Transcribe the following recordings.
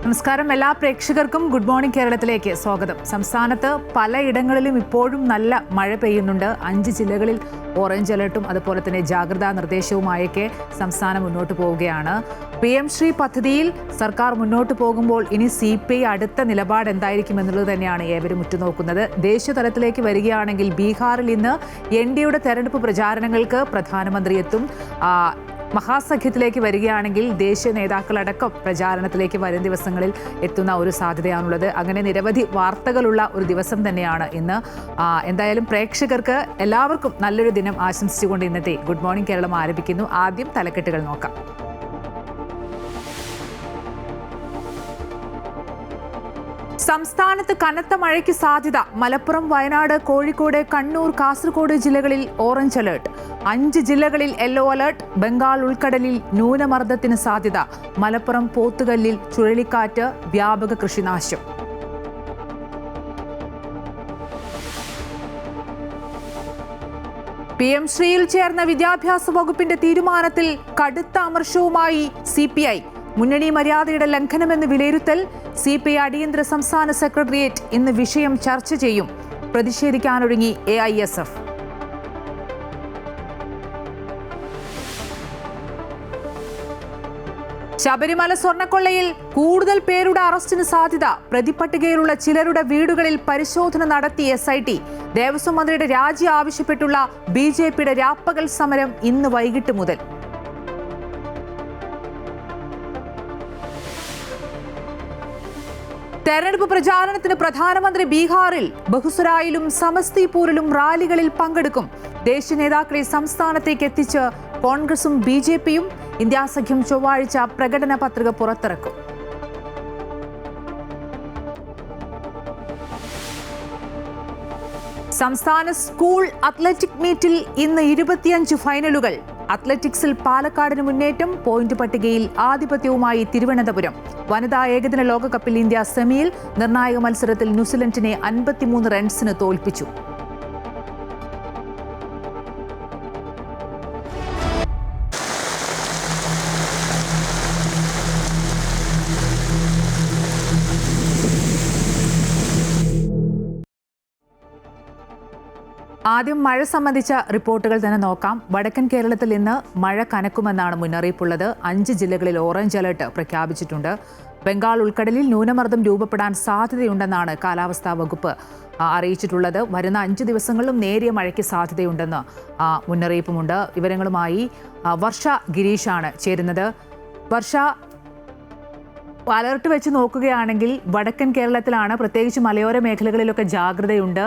നമസ്കാരം. എല്ലാ പ്രേക്ഷകർക്കും ഗുഡ് മോർണിംഗ് കേരളത്തിലേക്ക് സ്വാഗതം. സംസ്ഥാനത്ത് പലയിടങ്ങളിലും ഇപ്പോഴും നല്ല മഴ പെയ്യുന്നുണ്ട്. 5 ജില്ലകളിൽ ഓറഞ്ച് അലർട്ടും അതുപോലെ തന്നെ ജാഗ്രതാ നിർദ്ദേശവുമായൊക്കെ സംസ്ഥാനം മുന്നോട്ട് പോവുകയാണ്. PM ശ്രീ പദ്ധതിയിൽ സർക്കാർ മുന്നോട്ട് പോകുമ്പോൾ ഇനി CPI അടുത്ത നിലപാട് എന്തായിരിക്കും എന്നുള്ളത് തന്നെയാണ് ഏവരും ഉറ്റുനോക്കുന്നത്. ദേശീയതലത്തിലേക്ക് വരികയാണെങ്കിൽ ബീഹാറിൽ ഇന്ന് NDAയുടെ തെരഞ്ഞെടുപ്പ് പ്രചാരണങ്ങൾക്ക് പ്രധാനമന്ത്രി എത്തും. മഹാസഖ്യത്തിലേക്ക് വരികയാണെങ്കിൽ ദേശീയ നേതാക്കളടക്കം പ്രചാരണത്തിലേക്ക് വരും ദിവസങ്ങളിൽ എത്തുന്ന ഒരു സാധ്യതയാണുള്ളത്. അങ്ങനെ നിരവധി വാർത്തകളുള്ള ഒരു ദിവസം തന്നെയാണ് ഇന്ന്. എന്തായാലും പ്രേക്ഷകർക്ക് എല്ലാവർക്കും നല്ലൊരു ദിനം ആശംസിച്ചുകൊണ്ട് ഇന്നത്തെ ഗുഡ് മോർണിംഗ് കേരളം ആരംഭിക്കുന്നു. ആദ്യം തലക്കെട്ടുകൾ നോക്കാം. സംസ്ഥാനത്ത് കനത്ത മഴയ്ക്ക് സാധ്യത. മലപ്പുറം, വയനാട്, കോഴിക്കോട്, കണ്ണൂർ, കാസർഗോഡ് ജില്ലകളിൽ ഓറഞ്ച് അലർട്ട്. 5 ജില്ലകളിൽ യെല്ലോ അലർട്ട്. ബംഗാൾ ഉൾക്കടലിൽ ന്യൂനമർദ്ദത്തിന് സാധ്യത. മലപ്പുറം പോത്തുകല്ലിൽ ചുഴലിക്കാറ്റ്, വ്യാപക കൃഷിനാശം. PM ശ്രീയിൽ ചേർന്ന വിദ്യാഭ്യാസ വകുപ്പിന്റെ തീരുമാനത്തിൽ കടുത്ത അമർഷവുമായി CPI. മുന്നണി മര്യാദയുടെ ലംഘനമെന്ന് വിലയിരുത്തൽ. CPI അടിയന്തര സംസ്ഥാന സെക്രട്ടേറിയറ്റ് ഇന്ന് വിഷയം ചർച്ച ചെയ്യും. പ്രതിഷേധിക്കാനൊരുങ്ങി AISF. ശബരിമല സ്വർണ്ണക്കൊള്ളയിൽ കൂടുതൽ പേരുടെ അറസ്റ്റിന് സാധ്യത. പ്രതിപട്ടികയിലുള്ള ചിലരുടെ വീടുകളിൽ പരിശോധന നടത്തി SIT. ദേവസ്വം മന്ത്രിയുടെ രാജി ആവശ്യപ്പെട്ടുള്ള BJPയുടെ രാപ്പകൽ സമരം ഇന്ന് വൈകിട്ട് മുതൽ. തെരഞ്ഞെടുപ്പ് പ്രചാരണത്തിന് പ്രധാനമന്ത്രി ബീഹാറിൽ. ബഹുസരായിലും സമസ്തിപൂരിലും റാലികളിൽ പങ്കെടുക്കും. ദേശീയ നേതാക്കളെ സംസ്ഥാനത്തേക്ക് എത്തിച്ച് കോൺഗ്രസും BJPയും. ഇന്ത്യാ സഖ്യം ചൊവ്വാഴ്ച പ്രകടന പത്രിക പുറത്തിറക്കും. സംസ്ഥാന സ്കൂൾ അത്ലറ്റിക് മീറ്റിൽ ഇന്ന് 25 ഫൈനലുകൾ. അത്ലറ്റിക്സിൽ പാലക്കാടിന് മുന്നേറ്റം. പോയിന്റ് പട്ടികയിൽ ആധിപത്യവുമായി തിരുവനന്തപുരം. വനിതാ ഏകദിന ലോകകപ്പിൽ ഇന്ത്യ സെമിയിൽ. നിർണായക മത്സരത്തിൽ ന്യൂസിലൻഡിനെ 53 റൺസിന് തോൽപ്പിച്ചു. ആദ്യം മഴ സംബന്ധിച്ച റിപ്പോർട്ടുകൾ തന്നെ നോക്കാം. വടക്കൻ കേരളത്തിൽ ഇന്ന് മഴ കനക്കുമെന്നാണ് മുന്നറിയിപ്പുള്ളത്. 5 ജില്ലകളിൽ ഓറഞ്ച് അലർട്ട് പ്രഖ്യാപിച്ചിട്ടുണ്ട്. ബംഗാൾ ഉൾക്കടലിൽ ന്യൂനമർദ്ദം രൂപപ്പെടാൻ സാധ്യതയുണ്ടെന്നാണ് കാലാവസ്ഥാ വകുപ്പ് അറിയിച്ചിട്ടുള്ളത്. വരുന്ന 5 ദിവസങ്ങളിലും നേരിയ മഴയ്ക്ക് സാധ്യതയുണ്ടെന്ന് മുന്നറിയിപ്പുമുണ്ട്. വിവരങ്ങളുമായി വർഷ ഗിരീഷാണ് ചേരുന്നത്. വർഷ, അലർട്ട് വെച്ച് നോക്കുകയാണെങ്കിൽ വടക്കൻ കേരളത്തിലാണ്, പ്രത്യേകിച്ച് മലയോര മേഖലകളിലൊക്കെ ജാഗ്രതയുണ്ട്.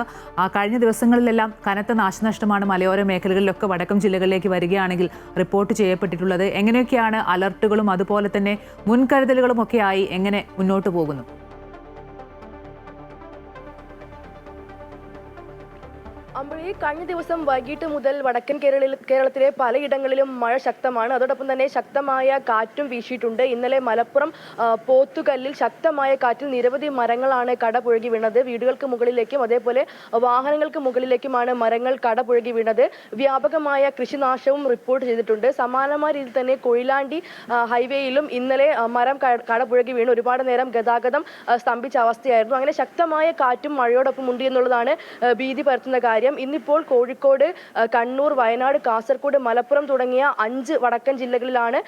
കഴിഞ്ഞ ദിവസങ്ങളിലെല്ലാം കനത്ത നാശനഷ്ടമാണ് മലയോര മേഖലകളിലൊക്കെ വടക്കൻ ജില്ലകളിലേക്ക് വരികയാണെങ്കിൽ റിപ്പോർട്ട് ചെയ്യപ്പെട്ടിട്ടുള്ളത്. എങ്ങനെയൊക്കെയാണ് അലർട്ടുകളും അതുപോലെ തന്നെ മുൻകരുതലുകളും ഒക്കെയായി എങ്ങനെ മുന്നോട്ട് പോകുന്നു? അമ്പഴി, കഴിഞ്ഞ ദിവസം വൈകിട്ട് മുതൽ വടക്കൻ കേരളത്തിലെ പലയിടങ്ങളിലും മഴ ശക്തമാണ്. അതോടൊപ്പം തന്നെ ശക്തമായ കാറ്റും വീശിയിട്ടുണ്ട്. ഇന്നലെ മലപ്പുറം പോത്തുകല്ലിൽ ശക്തമായ കാറ്റിൽ നിരവധി മരങ്ങളാണ് കടപുഴകി വീണത്. വീടുകൾക്ക് മുകളിലേക്കും അതേപോലെ വാഹനങ്ങൾക്ക് മുകളിലേക്കുമാണ് മരങ്ങൾ കടപുഴകി വീണത്. വ്യാപകമായ കൃഷിനാശവും റിപ്പോർട്ട് ചെയ്തിട്ടുണ്ട്. സമാനമായ രീതിയിൽ തന്നെ കൊയിലാണ്ടി ഹൈവേയിലും ഇന്നലെ മരം കടപുഴകി വീണ് ഒരുപാട് നേരം ഗതാഗതം സ്തംഭിച്ച അവസ്ഥയായിരുന്നു. അങ്ങനെ ശക്തമായ കാറ്റും മഴയോടൊപ്പം ഉണ്ട് എന്നുള്ളതാണ് ഭീതി പരത്തുന്ന കാര്യം. ഇന്നിപ്പോൾ കോഴിക്കോട്, കണ്ണൂർ, വയനാട്, കാസർഗോഡ്, മലപ്പുറം തുടങ്ങിയ 5 വടക്കൻ ജില്ലകളിലാണ്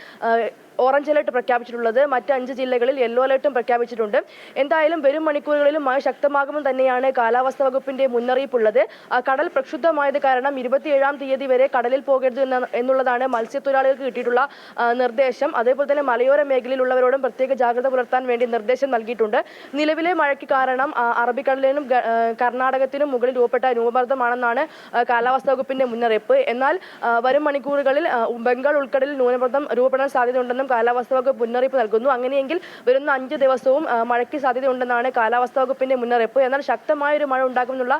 ഓറഞ്ച് അലർട്ട് പ്രഖ്യാപിച്ചിട്ടുള്ളത്. മറ്റ് 5 ജില്ലകളിൽ യെല്ലോ അലർട്ടും പ്രഖ്യാപിച്ചിട്ടുണ്ട്. എന്തായാലും വരും മണിക്കൂറുകളിലും മഴ ശക്തമാകുമെന്ന് തന്നെയാണ് കാലാവസ്ഥാ വകുപ്പിന്റെ മുന്നറിയിപ്പുള്ളത്. കടൽ പ്രക്ഷുബ്ധമായത് കാരണം 27-ാം തീയതി വരെ കടലിൽ പോകരുത് എന്നുള്ളതാണ് മത്സ്യത്തൊഴിലാളികൾക്ക് കിട്ടിയിട്ടുള്ള നിർദ്ദേശം. അതേപോലെ തന്നെ മലയോര മേഖലയിലുള്ളവരോടും പ്രത്യേക ജാഗ്രത പുലർത്താൻ വേണ്ടി നിർദ്ദേശം നൽകിയിട്ടുണ്ട്. നിലവിലെ മഴയ്ക്ക് കാരണം അറബിക്കടലിനും കർണാടകത്തിനും മുകളിൽ രൂപപ്പെട്ട ന്യൂനമർദ്ദമാണെന്നാണ് കാലാവസ്ഥാ വകുപ്പിന്റെ മുന്നറിയിപ്പ്. എന്നാൽ വരും മണിക്കൂറുകളിൽ ബംഗാൾ ഉൾക്കടലിൽ ന്യൂനമർദ്ദം രൂപപ്പെടാൻ സാധ്യതയുണ്ടെന്നും കാലാവസ്ഥാ വകുപ്പ് മുന്നറിയിപ്പ് നൽകുന്നു. അങ്ങനെയെങ്കിൽ വരുന്ന 5 ദിവസവും മഴയ്ക്ക് സാധ്യതയുണ്ടെന്നാണ് കാലാവസ്ഥാ വകുപ്പിന്റെ മുന്നറിയിപ്പ്. എന്നാൽ ശക്തമായ ഒരു മഴ ഉണ്ടാകുമെന്നുള്ള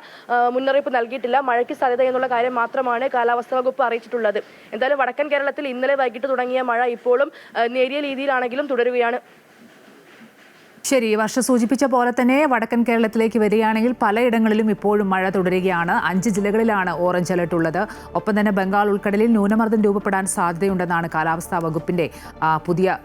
മുന്നറിയിപ്പ് നൽകിയിട്ടില്ല. മഴയ്ക്ക് സാധ്യത എന്നുള്ള കാര്യം മാത്രമാണ് കാലാവസ്ഥാ വകുപ്പ് അറിയിച്ചിട്ടുള്ളത്. എന്തായാലും വടക്കൻ കേരളത്തിൽ ഇന്നലെ വൈകിട്ട് തുടങ്ങിയ മഴ ഇപ്പോഴും നേരിയ രീതിയിലാണെങ്കിലും തുടരുകയാണ്. ശരി, വർഷ സൂചിപ്പിച്ച പോലെ തന്നെ വടക്കൻ കേരളത്തിലേക്ക് വരികയാണെങ്കിൽ പലയിടങ്ങളിലും ഇപ്പോഴും മഴ തുടരുകയാണ്. 5 ജില്ലകളിലാണ് ഓറഞ്ച് അലർട്ട് ഉള്ളത്. ഒപ്പം തന്നെ ബംഗാൾ ഉൾക്കടലിൽ ന്യൂനമർദ്ദം രൂപപ്പെടാൻ സാധ്യതയുണ്ടെന്നാണ് കാലാവസ്ഥാ വകുപ്പിന്റെ പുതിയ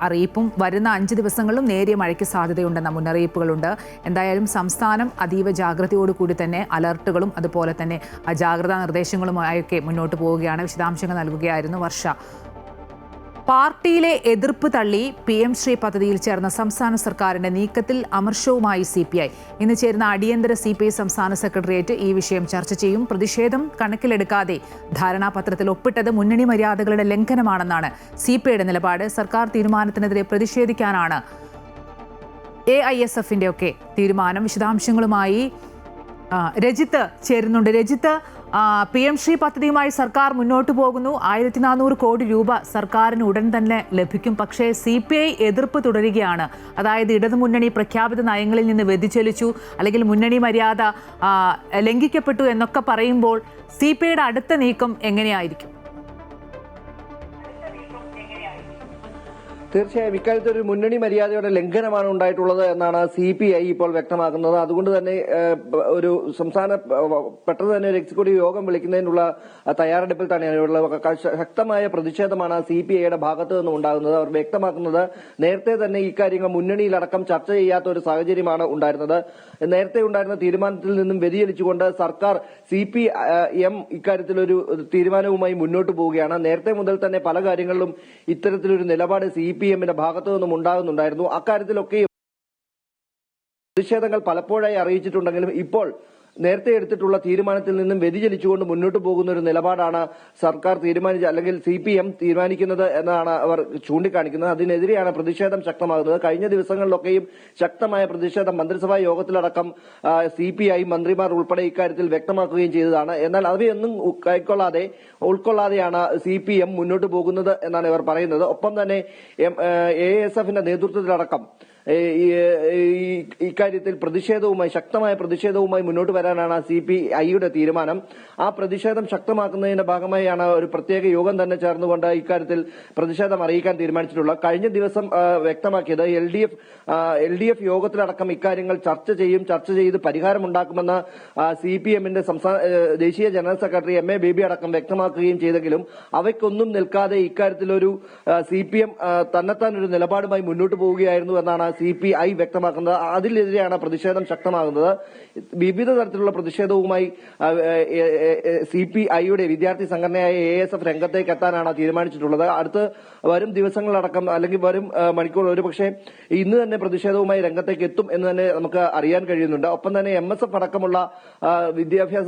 അറിയിപ്പും. വരുന്ന 5 ദിവസങ്ങളിലും നേരിയ മഴയ്ക്ക് സാധ്യതയുണ്ടെന്ന മുന്നറിയിപ്പുകളുണ്ട്. എന്തായാലും സംസ്ഥാനം അതീവ ജാഗ്രതയോടുകൂടി തന്നെ അലർട്ടുകളും അതുപോലെ തന്നെ ജാഗ്രതാ നിർദ്ദേശങ്ങളുമായൊക്കെ മുന്നോട്ട് പോവുകയാണ്. വിശദാംശങ്ങൾ നൽകുകയായിരുന്നു വർഷ. പാർട്ടിയിലെ എതിർപ്പ് തള്ളി PM ശ്രീ പദ്ധതിയിൽ ചേർന്ന സംസ്ഥാന സർക്കാരിന്റെ നീക്കത്തിൽ അമർഷവുമായി CPI. ഇന്ന് ചേരുന്ന അടിയന്തര CPI സംസ്ഥാന സെക്രട്ടേറിയറ്റ് ഈ വിഷയം ചർച്ച ചെയ്യും. പ്രതിഷേധം കണക്കിലെടുക്കാതെ ധാരണാപത്രത്തിൽ ഒപ്പിട്ടത് മുന്നണി മര്യാദകളുടെ ലംഘനമാണെന്നാണ് CPIയുടെ നിലപാട്. സർക്കാർ തീരുമാനത്തിനെതിരെ പ്രതിഷേധിക്കാനാണ് AISFന്റെ ഒക്കെ തീരുമാനം. വിശദാംശങ്ങളുമായി രജിത്ത് ചേരുന്നുണ്ട്. രജിത്ത്, PM ശ്രീ പദ്ധതിയുമായി സർക്കാർ മുന്നോട്ട് പോകുന്നു. 1400 കോടി രൂപ സർക്കാരിന് ഉടൻ തന്നെ ലഭിക്കും. പക്ഷേ CPI എതിർപ്പ് തുടരുകയാണ്. അതായത് ഇടതുമുന്നണി പ്രഖ്യാപിത നയങ്ങളിൽ നിന്ന് വ്യതിചലിച്ചു, അല്ലെങ്കിൽ മുന്നണി മര്യാദ ലംഘിക്കപ്പെട്ടു എന്നൊക്കെ പറയുമ്പോൾ CPIയുടെ അടുത്ത നീക്കം എങ്ങനെയായിരിക്കും? തീർച്ചയായും ഇക്കാര്യത്തിൽ ഒരു മുന്നണി മര്യാദയുടെ ലംഘനമാണ് ഉണ്ടായിട്ടുള്ളത് എന്നാണ് CPI ഇപ്പോൾ വ്യക്തമാക്കുന്നത്. അതുകൊണ്ട് തന്നെ ഒരു പെട്ടെന്ന് തന്നെ ഒരു എക്സിക്യൂട്ടീവ് യോഗം വിളിക്കുന്നതിനുള്ള തയ്യാറെടുപ്പിൽ തന്നെയാണ്. ശക്തമായ പ്രതിഷേധമാണ് CPIയുടെ ഭാഗത്തു നിന്നും ഉണ്ടാകുന്നത്. അവർ വ്യക്തമാക്കുന്നത് നേരത്തെ തന്നെ ഇക്കാര്യങ്ങൾ മുന്നണിയിലടക്കം ചർച്ച ചെയ്യാത്ത ഒരു സാഹചര്യമാണ് ഉണ്ടായിരുന്നത്. നേരത്തെ ഉണ്ടായിരുന്ന തീരുമാനത്തിൽ നിന്നും വ്യതിചലിച്ചുകൊണ്ട് സർക്കാർ CPM ഇക്കാര്യത്തിലൊരു തീരുമാനവുമായി മുന്നോട്ട് പോവുകയാണ്. നേരത്തെ മുതൽ തന്നെ പല കാര്യങ്ങളിലും ഇത്തരത്തിലൊരു നിലപാട് CPMന്റെ ഭാഗത്തു നിന്നും ഉണ്ടാകുന്നുണ്ടായിരുന്നു. അക്കാര്യത്തിലൊക്കെ പ്രതിഷേധങ്ങൾ പലപ്പോഴായി അറിയിച്ചിട്ടുണ്ടെങ്കിലും ഇപ്പോൾ നേരത്തെ എടുത്തിട്ടുള്ള തീരുമാനത്തിൽ നിന്നും വ്യതിചലിച്ചുകൊണ്ട് മുന്നോട്ട് പോകുന്ന ഒരു നിലപാടാണ് സർക്കാർ അല്ലെങ്കിൽ CPM തീരുമാനിക്കുന്നത് എന്നാണ് അവർ ചൂണ്ടിക്കാണിക്കുന്നത്. അതിനെതിരെയാണ് പ്രതിഷേധം ശക്തമാകുന്നത്. കഴിഞ്ഞ ദിവസങ്ങളിലൊക്കെയും ശക്തമായ പ്രതിഷേധം മന്ത്രിസഭാ യോഗത്തിലടക്കം CPI മന്ത്രിമാർ ഉൾപ്പെടെ ഇക്കാര്യത്തിൽ വ്യക്തമാക്കുകയും ചെയ്തതാണ്. എന്നാൽ അവയൊന്നും ഉൾക്കൊള്ളാതെയാണ് CPM മുന്നോട്ട് പോകുന്നത് എന്നാണ് ഇവർ പറയുന്നത്. ഒപ്പം തന്നെ AISFന്റെ നേതൃത്വത്തിലടക്കം ഇക്കാര്യത്തിൽ ശക്തമായ പ്രതിഷേധവുമായി മുന്നോട്ട് വരാനാണ് CPIയുടെ തീരുമാനം. ആ പ്രതിഷേധം ശക്തമാക്കുന്നതിന്റെ ഭാഗമായാണ് ഒരു പ്രത്യേക യോഗം തന്നെ ചേർന്നുകൊണ്ട് ഇക്കാര്യത്തിൽ പ്രതിഷേധം അറിയിക്കാൻ തീരുമാനിച്ചിട്ടുള്ളത്. കഴിഞ്ഞ ദിവസം വ്യക്തമാക്കിയത് LDF യോഗത്തിലടക്കം ഇക്കാര്യങ്ങൾ ചർച്ച ചെയ്ത് പരിഹാരമുണ്ടാക്കുമെന്ന് CPMന്റെ ദേശീയ ജനറൽ സെക്രട്ടറി MA ബേബി അടക്കം വ്യക്തമാക്കുകയും ചെയ്തെങ്കിലും അവയ്ക്കൊന്നും നിൽക്കാതെ ഇക്കാര്യത്തിലൊരു CPM തന്നെത്താൻ ഒരു നിലപാടുമായി മുന്നോട്ട് പോവുകയായിരുന്നു എന്നാണ് CPI വ്യക്തമാക്കുന്നത്. അതിനെതിരെയാണ് പ്രതിഷേധം ശക്തമാകുന്നത്. വിവിധ തരത്തിലുള്ള പ്രതിഷേധവുമായി CPIയുടെ വിദ്യാർത്ഥി സംഘടനയായ AISF രംഗത്തേക്ക് എത്താനാണ് തീരുമാനിച്ചിട്ടുള്ളത്. വരും ദിവസങ്ങളടക്കം അല്ലെങ്കിൽ വരും മണിക്കൂർ ഒരുപക്ഷെ ഇന്ന് തന്നെ പ്രതിഷേധവുമായി രംഗത്തേക്ക് എത്തും എന്ന് തന്നെ നമുക്ക് അറിയാൻ കഴിയുന്നുണ്ട്. ഒപ്പം തന്നെ MSF അടക്കമുള്ള വിദ്യാഭ്യാസ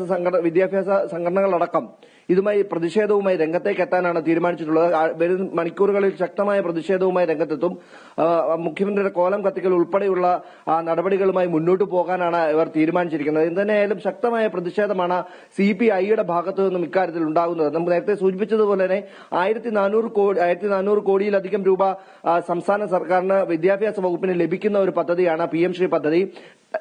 സംഘടനകളടക്കം ഇതുമായി പ്രതിഷേധവുമായി രംഗത്തേക്ക് എത്താനാണ് തീരുമാനിച്ചിട്ടുള്ളത്. വരും മണിക്കൂറുകളിൽ ശക്തമായ പ്രതിഷേധവുമായി രംഗത്തെത്തും. മുഖ്യമന്ത്രിയുടെ കോലം കത്തിക്കൽ ഉൾപ്പെടെയുള്ള നടപടികളുമായി മുന്നോട്ട് പോകാനാണ് ഇവർ തീരുമാനിച്ചിരിക്കുന്നത്. എന്തുതന്നെയായാലും ശക്തമായ പ്രതിഷേധമാണ് CPIയുടെ ഭാഗത്തു നിന്നും ഇക്കാര്യത്തിൽ ഉണ്ടാകുന്നത്. നമ്മൾ നേരത്തെ സൂചിപ്പിച്ചതുപോലെ തന്നെ 1400 കോടിയിലധികം രൂപ സംസ്ഥാന സർക്കാരിന് വിദ്യാഭ്യാസ വകുപ്പിന് ലഭിക്കുന്ന ഒരു പദ്ധതിയാണ് PM ശ്രീ പദ്ധതി.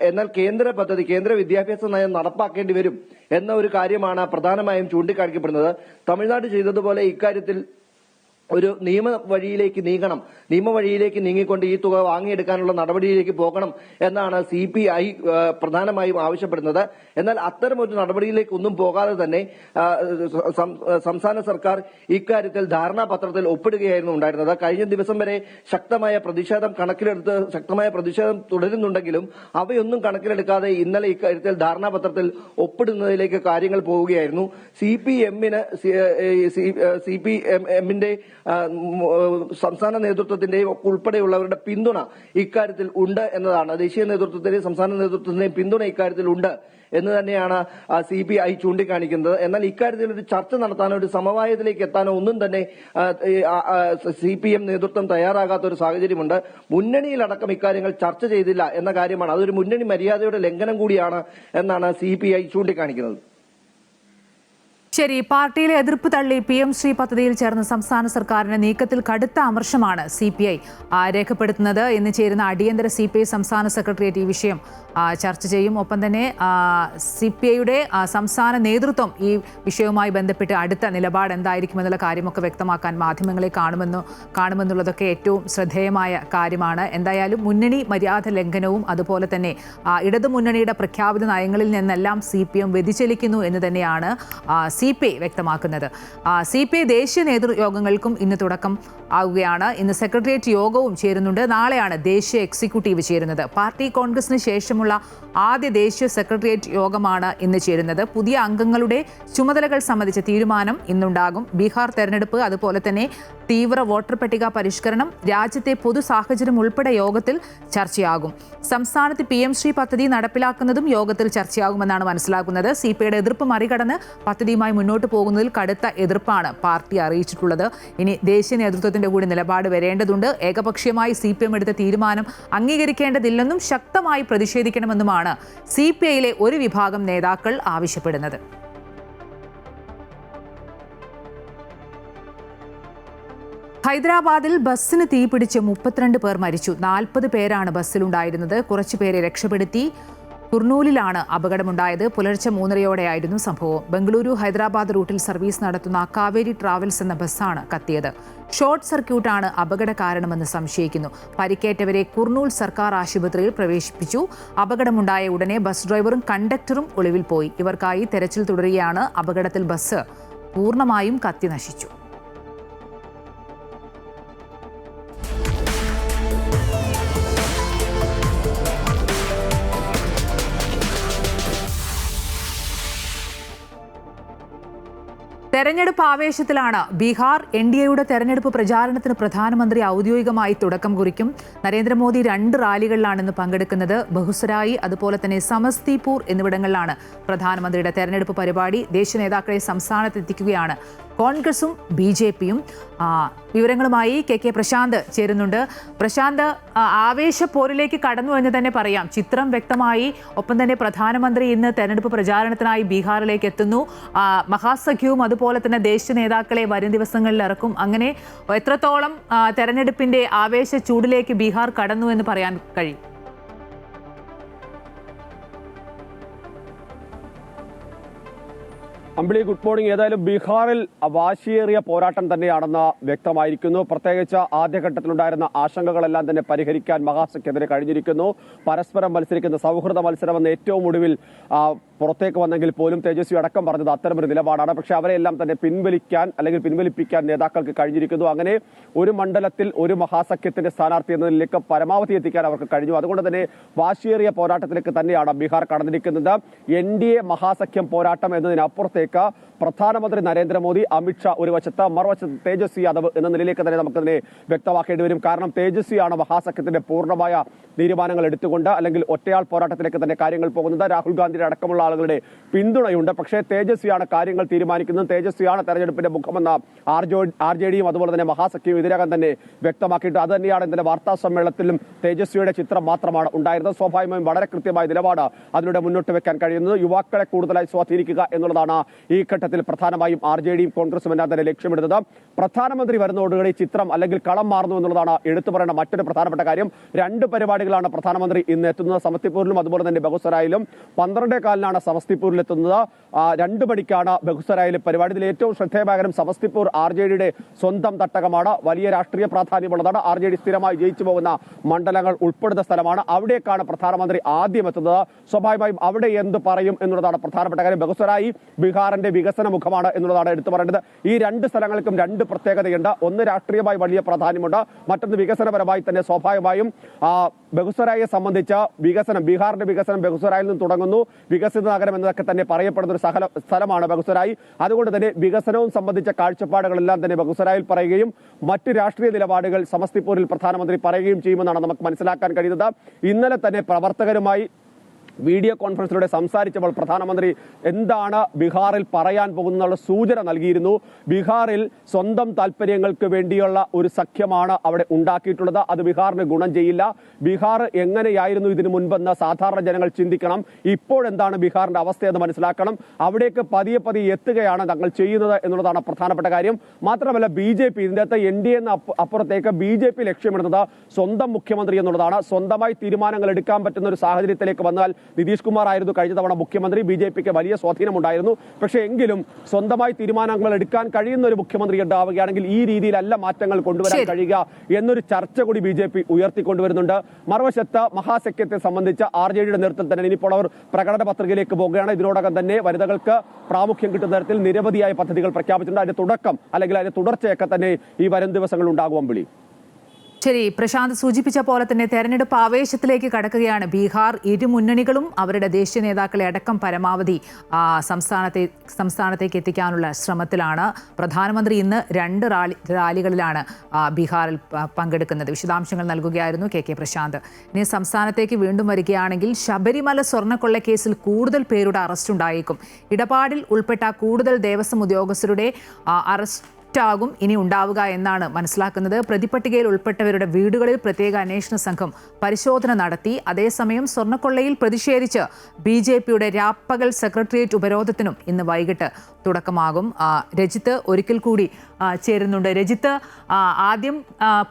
എന്നാൽ കേന്ദ്ര വിദ്യാഭ്യാസ നയം നടപ്പാക്കേണ്ടി വരും എന്ന ഒരു കാര്യമാണ് പ്രധാനമായും ചൂണ്ടിക്കാണിക്കപ്പെടുന്നത്. തമിഴ്നാട് ചെയ്തതുപോലെ ഇക്കാര്യത്തിൽ ഒരു നിയമവഴിയിലേക്ക് നീങ്ങിക്കൊണ്ട് ഈ തുക വാങ്ങിയെടുക്കാനുള്ള നടപടിയിലേക്ക് പോകണം എന്നാണ് CPI പ്രധാനമായും ആവശ്യപ്പെടുന്നത്. എന്നാൽ അത്തരം ഒരു നടപടിയിലേക്ക് ഒന്നും പോകാതെ തന്നെ സംസ്ഥാന സർക്കാർ ഇക്കാര്യത്തിൽ ധാരണാപത്രത്തിൽ ഒപ്പിടുകയായിരുന്നു ഉണ്ടായിരുന്നത്. കഴിഞ്ഞ ദിവസം വരെ ശക്തമായ പ്രതിഷേധം തുടരുന്നുണ്ടെങ്കിലും അവയൊന്നും കണക്കിലെടുക്കാതെ ഇന്നലെ ഇക്കാര്യത്തിൽ ധാരണാപത്രത്തിൽ ഒപ്പിടുന്നതിലേക്ക് കാര്യങ്ങൾ പോവുകയായിരുന്നു. CPMന്റെ സംസ്ഥാന നേതൃത്വത്തിന്റെ ഉൾപ്പെടെയുള്ളവരുടെ പിന്തുണ ഇക്കാര്യത്തിൽ ഉണ്ട് എന്നതാണ്. ദേശീയ നേതൃത്വത്തിന്റെയും സംസ്ഥാന നേതൃത്വത്തിന്റെയും പിന്തുണ ഇക്കാര്യത്തിൽ ഉണ്ട് എന്ന് തന്നെയാണ് CPI ചൂണ്ടിക്കാണിക്കുന്നത്. എന്നാൽ ഇക്കാര്യത്തിൽ ഒരു ചർച്ച നടത്താനോ ഒരു സമവായത്തിലേക്ക് എത്താനോ ഒന്നും തന്നെ CPM നേതൃത്വം തയ്യാറാകാത്ത ഒരു സാഹചര്യമുണ്ട്. മുന്നണിയിലടക്കം ഇക്കാര്യങ്ങൾ ചർച്ച ചെയ്തില്ല എന്ന കാര്യമാണ്. അതൊരു മുന്നണി മര്യാദയുടെ ലംഘനം കൂടിയാണ് എന്നാണ് CPI ചൂണ്ടിക്കാണിക്കുന്നത്. ശരി, പാർട്ടിയിലെ എതിർപ്പ് തള്ളി PM ശ്രീ പദ്ധതിയിൽ ചേർന്ന സംസ്ഥാന സർക്കാരിന്റെ നീക്കത്തിൽ കടുത്ത അമർഷമാണ് CPI രേഖപ്പെടുത്തുന്നത്. ഇന്ന് ചേരുന്ന അടിയന്തര CPI സംസ്ഥാന സെക്രട്ടേറിയറ്റ് ഈ വിഷയം ചർച്ച ചെയ്യും. ഒപ്പം തന്നെ CPIയുടെ സംസ്ഥാന നേതൃത്വം ഈ വിഷയവുമായി ബന്ധപ്പെട്ട് അടുത്ത നിലപാട് എന്തായിരിക്കുമെന്നുള്ള കാര്യമൊക്കെ വ്യക്തമാക്കാൻ മാധ്യമങ്ങളെ കാണുമെന്നുള്ളതൊക്കെ ഏറ്റവും ശ്രദ്ധേയമായ കാര്യമാണ്. എന്തായാലും മുന്നണി മര്യാദ ലംഘനവും അതുപോലെ തന്നെ ഇടതുമുന്നണിയുടെ പ്രഖ്യാപിത നയങ്ങളിൽ നിന്നെല്ലാം CPM വ്യതിചലിക്കുന്നു എന്ന് തന്നെയാണ് CPI വ്യക്തമാക്കുന്നത്. CPI ദേശീയ നേതൃയോഗങ്ങൾക്കും ഇന്ന് തുടക്കം ആവുകയാണ്. ഇന്ന് സെക്രട്ടേറിയറ്റ് യോഗവും ചേരുന്നുണ്ട്. നാളെയാണ് ദേശീയ എക്സിക്യൂട്ടീവ് ചേരുന്നത്. പാർട്ടി കോൺഗ്രസിന് ശേഷമുള്ള ആദ്യ ദേശീയ സെക്രട്ടേറിയറ്റ് യോഗമാണ് ഇന്ന് ചേരുന്നത്. പുതിയ അംഗങ്ങളുടെ ചുമതലകൾ സംബന്ധിച്ച തീരുമാനം ഇന്നുണ്ടാകും. ബീഹാർ തെരഞ്ഞെടുപ്പ്, അതുപോലെ തന്നെ തീവ്ര വോട്ടർ പട്ടിക പരിഷ്കരണം, രാജ്യത്തെ പൊതു സാഹചര്യം ഉൾപ്പെടെ യോഗത്തിൽ ചർച്ചയാകും. സംസ്ഥാനത്ത് PM ശ്രീ പദ്ധതി നടപ്പിലാക്കുന്നതും യോഗത്തിൽ ചർച്ചയാകുമെന്നാണ് മനസ്സിലാക്കുന്നത്. CPIയുടെ എതിർപ്പ് മറികടന്ന് പദ്ധതിയുമായി മുന്നോട്ട് പോകുന്നതിൽ കടുത്ത എതിർപ്പാണ് പാർട്ടി അറിയിച്ചിട്ടുള്ളത്. ഇനി ദേശീയ നേതൃത്വത്തിന്റെ കൂടി നിലപാട് വരേണ്ടതുണ്ട്. ഏകപക്ഷീയമായി CPM എടുത്ത തീരുമാനം അംഗീകരിക്കേണ്ടതില്ലെന്നും ശക്തമായി പ്രതിഷേധിക്കണമെന്നുമാണ് CPIയിലെ ഒരു വിഭാഗം നേതാക്കൾ ആവശ്യപ്പെടുന്നത്. ഹൈദരാബാദിൽ ബസ്സിന് തീപിടിച്ച് 32 പേർ മരിച്ചു. 40 പേരാണ് ബസ്സിലുണ്ടായിരുന്നത്. കുറച്ചുപേരെ രക്ഷപ്പെടുത്തി. കുർണൂലിലാണ് അപകടമുണ്ടായത്. പുലർച്ചെ 3:30യോടെയായിരുന്നു സംഭവം. ബംഗളൂരു ഹൈദരാബാദ് റൂട്ടിൽ സർവീസ് നടത്തുന്ന കാവേരി ട്രാവൽസ് എന്ന ബസ്സാണ് കത്തിയത്. ഷോർട്ട് സർക്യൂട്ടാണ് അപകട കാരണമെന്ന് സംശയിക്കുന്നു. പരിക്കേറ്റവരെ കുർണൂൽ സർക്കാർ ആശുപത്രിയിൽ പ്രവേശിപ്പിച്ചു. അപകടമുണ്ടായ ഉടനെ ബസ് ഡ്രൈവറും കണ്ടക്ടറും ഒളിവിൽ പോയി. ഇവർക്കായി തെരച്ചിൽ തുടരുകയാണ്. അപകടത്തിൽ ബസ് പൂർണ്ണമായും കത്തി നശിച്ചു. തെരഞ്ഞെടുപ്പ് ആവേശത്തിലാണ് ബീഹാർ. NDAയുടെ തെരഞ്ഞെടുപ്പ് പ്രചാരണത്തിന് പ്രധാനമന്ത്രി ഔദ്യോഗികമായി തുടക്കം കുറിക്കും. നരേന്ദ്രമോദി 2 റാലികളിലാണ് ഇന്ന് പങ്കെടുക്കുന്നത്. ബഹുസരായി, അതുപോലെ തന്നെ സമസ്തിപൂർ എന്നിവിടങ്ങളിലാണ് പ്രധാനമന്ത്രിയുടെ തെരഞ്ഞെടുപ്പ് പരിപാടി. ദേശീയ നേതാക്കളെ സംസ്ഥാനത്ത് എത്തിക്കുകയാണ് കോൺഗ്രസും BJPയും. വിവരങ്ങളുമായി KK പ്രശാന്ത് ചേരുന്നുണ്ട്. പ്രശാന്ത്, ആവേശപ്പോരിലേക്ക് കടന്നു എന്ന് തന്നെ പറയാം. ചിത്രം വ്യക്തമായി. ഒപ്പം തന്നെ പ്രധാനമന്ത്രി ഇന്ന് തെരഞ്ഞെടുപ്പ് പ്രചാരണത്തിനായി ബീഹാറിലേക്ക് എത്തുന്നു. മഹാസഖ്യവും അതുപോലെ തന്നെ ദേശീയ നേതാക്കളെ വരും ദിവസങ്ങളിൽ ഇറക്കും. അങ്ങനെ എത്രത്തോളം തെരഞ്ഞെടുപ്പിന്റെ ആവേശ ചൂടിലേക്ക് ബീഹാർ കടന്നു എന്ന് പറയാൻ കഴിയും? അമ്പിളി, ഗുഡ് മോർണിംഗ്. ഏതായാലും ബീഹാറിൽ വാശിയേറിയ പോരാട്ടം തന്നെയാണെന്ന് വ്യക്തമായിരിക്കുന്നു. പ്രത്യേകിച്ച് ആദ്യഘട്ടത്തിലുണ്ടായിരുന്ന ആശങ്കകളെല്ലാം തന്നെ പരിഹരിക്കാൻ മഹാസഖ്യത്തിന് കഴിഞ്ഞിരിക്കുന്നു. പരസ്പരം മത്സരിക്കുന്ന സൗഹൃദ മത്സരമെന്ന് ഏറ്റവും ഒടുവിൽ പുറത്തേക്ക് വന്നെങ്കിൽ പോലും തേജസ്വി അടക്കം പറഞ്ഞത് അത്തരമൊരു നിലപാടാണ്. പക്ഷെ അവരെല്ലാം തന്നെ പിൻവലിപ്പിക്കാൻ നേതാക്കൾക്ക് കഴിഞ്ഞിരിക്കുന്നു. അങ്ങനെ ഒരു മണ്ഡലത്തിൽ ഒരു മഹാസഖ്യത്തിന്റെ സ്ഥാനാർത്ഥി എന്നതിലേക്ക് പരമാവധി എത്തിക്കാൻ അവർക്ക് കഴിഞ്ഞു. അതുകൊണ്ട് തന്നെ വാശിയേറിയ പോരാട്ടത്തിലേക്ക് തന്നെയാണ് ബീഹാർ കടന്നിരിക്കുന്നത്. NDA മഹാസഖ്യം പോരാട്ടം എന്നതിനപ്പുറത്തേക്ക് പ്രധാനമന്ത്രി നരേന്ദ്രമോദി, അമിത്ഷാ ഒരു വശത്ത്, മറുവശത്ത് തേജസ്വി യാദവ് എന്ന നിലയിലേക്ക് തന്നെ നമുക്കതിനെ വ്യക്തമാക്കേണ്ടി വരും. കാരണം തേജസ്വിയാണ് മഹാസഖ്യത്തിന്റെ പൂർണ്ണമായ തീരുമാനങ്ങൾ എടുത്തുകൊണ്ട് അല്ലെങ്കിൽ ഒറ്റയാൾ പോരാട്ടത്തിലേക്ക് തന്നെ കാര്യങ്ങൾ പോകുന്നത്. രാഹുൽ ഗാന്ധിയുടെ അടക്കമുള്ള ആളുകളുടെ പിന്തുണയുണ്ട്. പക്ഷേ തേജസ്വിയാണ് കാര്യങ്ങൾ തീരുമാനിക്കുന്നത്. തേജസ്വിയാണ് തെരഞ്ഞെടുപ്പിന്റെ മുഖമെന്ന RJDയും അതുപോലെ തന്നെ മഹാസഖ്യവും ഇതിനകം തന്നെ വ്യക്തമാക്കിയിട്ട് അത് തന്നെയാണ് ഇന്നലെ വാർത്താ സമ്മേളനത്തിലും തേജസ്വിയുടെ ചിത്രം മാത്രമാണ് ഉണ്ടായിരുന്നത്. സ്വാഭാവികമായും വളരെ കൃത്യമായ നിലപാട് അതിലൂടെ മുന്നോട്ട് വെക്കാൻ കഴിയുന്നത് യുവാക്കളെ കൂടുതലായി സ്വാധീനിക്കുക എന്നുള്ളതാണ് ഈ ഘട്ടത്തിൽ പ്രധാനമായും RJDയും കോൺഗ്രസും എല്ലാം തന്നെ ലക്ഷ്യമിടുന്നത്. പ്രധാനമന്ത്രി വരുന്നതോടുകൂടി ചിത്രം അല്ലെങ്കിൽ കളം മാറുന്നു എന്നുള്ളതാണ് എടുത്തു പറയേണ്ട മറ്റൊരു പ്രധാനപ്പെട്ട കാര്യം. 2 പരിപാടികളാണ് പ്രധാനമന്ത്രി ഇന്ന് എത്തുന്നത്. സമസ്തിപൂരിലും അതുപോലെ തന്നെ ബഹുസരായിലും. 12:15 സമസ്തിപൂരിൽ എത്തുന്നത്. 2 മണിക്കാണ് ബഹുസരായിലെ പരിപാടി. ഇതിൽ ഏറ്റവും ശ്രദ്ധേയമായ സമസ്തിപൂർ RJDയുടെ സ്വന്തം തട്ടകമാണ്. വലിയ രാഷ്ട്രീയ പ്രാധാന്യമുള്ളതാണ്. RJD സ്ഥിരമായി ജയിച്ചു പോകുന്ന മണ്ഡലങ്ങൾ ഉൾപ്പെടുന്ന സ്ഥലമാണ്. അവിടേക്കാണ് പ്രധാനമന്ത്രി ആദ്യം എത്തുന്നത്. സ്വാഭാവികമായും അവിടെ എന്ത് പറയും എന്നുള്ളതാണ് പ്രധാനപ്പെട്ട കാര്യം. ബഹുസരായി ബീഹാറിന്റെ വികസന മുഖമാണ് എന്നുള്ളതാണ് എടുത്തു പറയേണ്ടത്. ഈ 2 സ്ഥലങ്ങൾക്കും 2 പ്രത്യേകതയുണ്ട്. ഒന്ന് രാഷ്ട്രീയമായി വലിയ പ്രാധാന്യമുണ്ട്, മറ്റൊന്ന് വികസനപരമായി തന്നെ. സ്വാഭാവികമായും ബഹുസരായെ സംബന്ധിച്ച വികസനം, ബീഹാറിന്റെ വികസനം ബഹുസരായിൽ നിന്ന് തുടങ്ങുന്നു. വികസിത നഗരം എന്നതൊക്കെ തന്നെ പറയപ്പെടുന്ന ഒരു സ്ഥലമാണ് ബഹുസരായി. അതുകൊണ്ട് തന്നെ വികസനവും സംബന്ധിച്ച കാഴ്ചപ്പാടുകളെല്ലാം തന്നെ ബഹുസരായിൽ പറയുകയും മറ്റ് രാഷ്ട്രീയ നിലപാടുകൾ സമസ്തിപൂരിൽ പ്രധാനമന്ത്രി പറയുകയും ചെയ്യുമെന്നാണ് നമുക്ക് മനസ്സിലാക്കാൻ കഴിയുന്നത്. ഇന്നലെ തന്നെ പ്രവർത്തകരുമായി വീഡിയോ കോൺഫറൻസിലൂടെ സംസാരിച്ചപ്പോൾ പ്രധാനമന്ത്രി എന്താണ് ബീഹാറിൽ പറയാൻ പോകുന്നുള്ള സൂചന നൽകിയിരുന്നു. ബീഹാറിൽ സ്വന്തം താല്പര്യങ്ങൾക്ക് വേണ്ടിയുള്ള ഒരു സഖ്യമാണ് അവിടെ ഉണ്ടാക്കിയിട്ടുള്ളത്. അത് ബീഹാറിന് ഗുണം ചെയ്യില്ല. ബീഹാർ എങ്ങനെയായിരുന്നു ഇതിനു മുൻപെന്ന് സാധാരണ ജനങ്ങൾ ചിന്തിക്കണം. ഇപ്പോഴെന്താണ് ബീഹാറിന്റെ അവസ്ഥയെന്ന് മനസ്സിലാക്കണം. അവിടേക്ക് പതിയെ പതിയെ എത്തുകയാണ് തങ്ങൾ ചെയ്യുന്നത് എന്നുള്ളതാണ് പ്രധാനപ്പെട്ട കാര്യം. മാത്രമല്ല BJP ഇതിൻ്റെ അകത്ത് NDA എന്ന അപ്പുറത്തേക്ക് BJP ലക്ഷ്യമിടുന്നത് സ്വന്തം മുഖ്യമന്ത്രി എന്നുള്ളതാണ്. സ്വന്തമായി തീരുമാനങ്ങൾ എടുക്കാൻ പറ്റുന്ന ഒരു സാഹചര്യത്തിലേക്ക് വന്നാൽ നിതീഷ് കുമാർ ആയിരുന്നു കഴിഞ്ഞ തവണ മുഖ്യമന്ത്രി. BJPക്ക് വലിയ സ്വാധീനമുണ്ടായിരുന്നു. പക്ഷേ എങ്കിലും സ്വന്തമായി തീരുമാനങ്ങൾ എടുക്കാൻ കഴിയുന്ന ഒരു മുഖ്യമന്ത്രി ഉണ്ടാവുകയാണെങ്കിൽ ഈ രീതിയിലല്ല മാറ്റങ്ങൾ കൊണ്ടുവരാൻ കഴിയുക എന്നൊരു ചർച്ച കൂടി BJP ഉയർത്തിക്കൊണ്ടുവരുന്നുണ്ട്. മറുവശത്ത് മഹാസഖ്യത്തെ സംബന്ധിച്ച് RJDയുടെ നേതൃത്വത്തിൽ തന്നെ ഇനിയിപ്പോൾ അവർ പ്രകടന പത്രികയിലേക്ക് പോകുകയാണ്. ഇതിനോടകം തന്നെ വനിതകൾക്ക് പ്രാമുഖ്യം കിട്ടുന്ന തരത്തിൽ നിരവധിയായ പദ്ധതികൾ പ്രഖ്യാപിച്ചിട്ടുണ്ട്. അതിന്റെ തുടക്കം അല്ലെങ്കിൽ അതിന്റെ തുടർച്ചയൊക്കെ തന്നെ ഈ വരും ദിവസങ്ങൾ ഉണ്ടാകും. വിളി ശരി, പ്രശാന്ത് സൂചിപ്പിച്ച പോലെ തന്നെ തെരഞ്ഞെടുപ്പ് ആവേശത്തിലേക്ക് കടക്കുകയാണ് ബീഹാർ. ഇരു മുന്നണികളും അവരുടെ ദേശീയ നേതാക്കളെ അടക്കം പരമാവധി സംസ്ഥാനത്തേക്ക് എത്തിക്കാനുള്ള ശ്രമത്തിലാണ്. പ്രധാനമന്ത്രി ഇന്ന് 2 റാലികളിലാണ് ബീഹാറിൽ പങ്കെടുക്കുന്നത്. വിശദാംശങ്ങൾ നൽകുകയായിരുന്നു KK പ്രശാന്ത്. ഇനി സംസ്ഥാനത്തേക്ക് വീണ്ടും വരികയാണെങ്കിൽ ശബരിമല സ്വർണ്ണക്കൊള്ള കേസിൽ കൂടുതൽ പേരുടെ അറസ്റ്റ് ഉണ്ടായേക്കും. ഇടപാടിൽ ഉൾപ്പെട്ട കൂടുതൽ ദേവസ്വം ഉദ്യോഗസ്ഥരുടെ അറസ്റ്റ് ും ഇനി ഉണ്ടാവുക എന്നാണ് മനസ്സിലാക്കുന്നത്. പ്രതിപട്ടികയിൽ ഉൾപ്പെട്ടവരുടെ വീടുകളിൽ പ്രത്യേക അന്വേഷണ സംഘം പരിശോധന നടത്തി. അതേസമയം സ്വർണ്ണക്കൊള്ളയിൽ പ്രതിഷേധിച്ച് BJPയുടെ രാപ്പകൽ സെക്രട്ടേറിയറ്റ് ഉപരോധത്തിനും ഇന്ന് വൈകിട്ട് തുടക്കമാകും. രജിത്ത് ഒരിക്കൽ കൂടി ചേരുന്നുണ്ട്. രജിത്ത്, ആദ്യം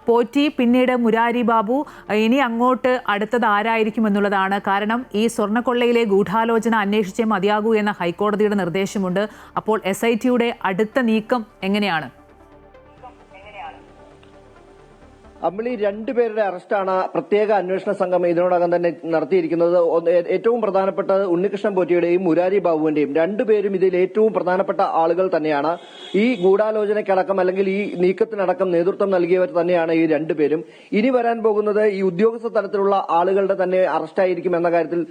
പോറ്റി, പിന്നീട് മുരാരി ബാബു, ഇനി അങ്ങോട്ട് അടുത്തത് ആരായിരിക്കും എന്നുള്ളതാണ്. കാരണം ഈ സ്വർണ്ണക്കൊള്ളയിലെ ഗൂഢാലോചന അന്വേഷിച്ചേ മതിയാകൂ എന്ന ഹൈക്കോടതിയുടെ നിർദ്ദേശമുണ്ട്. അപ്പോൾ SITയുടെ അടുത്ത നീക്കം എങ്ങനെയാണ്? അമ്മിളി 2 പേരുടെ അറസ്റ്റാണ് പ്രത്യേക അന്വേഷണ സംഘം ഇതിനോടകം തന്നെ നടത്തിയിരിക്കുന്നത്. ഏറ്റവും പ്രധാനപ്പെട്ടത് ഉണ്ണികൃഷ്ണൻ പോറ്റിയുടെയും മുരാരി ബാബുവിന്റെയും. 2 പേരും ഇതിൽ ഏറ്റവും പ്രധാനപ്പെട്ട ആളുകൾ തന്നെയാണ്. ഈ ഗൂഢാലോചനയ്ക്കടക്കം അല്ലെങ്കിൽ ഈ നീക്കത്തിനടക്കം നേതൃത്വം നൽകിയവർ തന്നെയാണ് ഈ 2 പേരും. ഇനി വരാൻ പോകുന്നത് ഈ ഉദ്യോഗസ്ഥ തലത്തിലുള്ള ആളുകളുടെ തന്നെ അറസ്റ്റായിരിക്കും എന്ന കാര്യത്തിൽ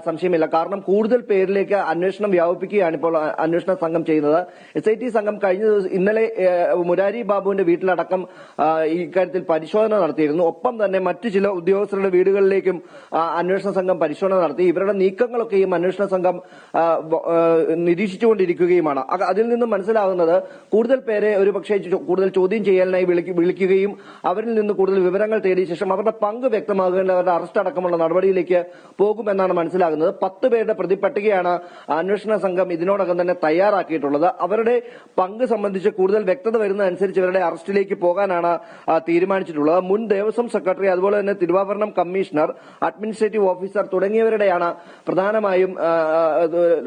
സംശയമില്ല. കാരണം കൂടുതൽ പേരിലേക്ക് അന്വേഷണം വ്യാപിപ്പിക്കുകയാണ് ഇപ്പോൾ അന്വേഷണ സംഘം ചെയ്യുന്നത്. SIT സംഘം കഴിഞ്ഞ ദിവസം ഇന്നലെ മുരാരി ബാബുവിന്റെ വീട്ടിലടക്കം ഇക്കാര്യത്തിൽ പരിശോധന നടത്തിയിരുന്നു. ഒപ്പം തന്നെ മറ്റു ചില ഉദ്യോഗസ്ഥരുടെ വീടുകളിലേക്കും അന്വേഷണ സംഘം പരിശോധന നടത്തി. ഇവരുടെ നീക്കങ്ങളൊക്കെയും അന്വേഷണ സംഘം നിരീക്ഷിച്ചുകൊണ്ടിരിക്കുകയുമാണ്. അതിൽ നിന്നും മനസ്സിലാകുന്നത് കൂടുതൽ പേരെ ഒരുപക്ഷെ കൂടുതൽ ചോദ്യം ചെയ്യാനായി വിളിക്കുകയും അവരിൽ നിന്ന് കൂടുതൽ വിവരങ്ങൾ തേടിയ ശേഷം അവരുടെ പങ്ക് വ്യക്തമാകേണ്ട അവരുടെ അറസ്റ്റ് അടക്കമുള്ള നടപടിയിലേക്ക് പോകുമെന്നാണ് മനസ്സിലാകുന്നത്. 10 പേരുടെ പ്രതിപട്ടികയാണ് അന്വേഷണ സംഘം ഇതിനോടകം തന്നെ തയ്യാറാക്കിയിട്ടുള്ളത്. അവരുടെ പങ്ക് സംബന്ധിച്ച് കൂടുതൽ വ്യക്തത വരുന്നതനുസരിച്ച് ഇവരുടെ അറസ്റ്റിലേക്ക് പോകാനാണ് തീരുമാനിച്ചിട്ടുള്ളത്. മുൻ ദേവസ്വം സെക്രട്ടറി, അതുപോലെ തന്നെ തിരുവാഭരണം കമ്മീഷണർ, അഡ്മിനിസ്ട്രേറ്റീവ് ഓഫീസർ തുടങ്ങിയവരുടെയാണ് പ്രധാനമായും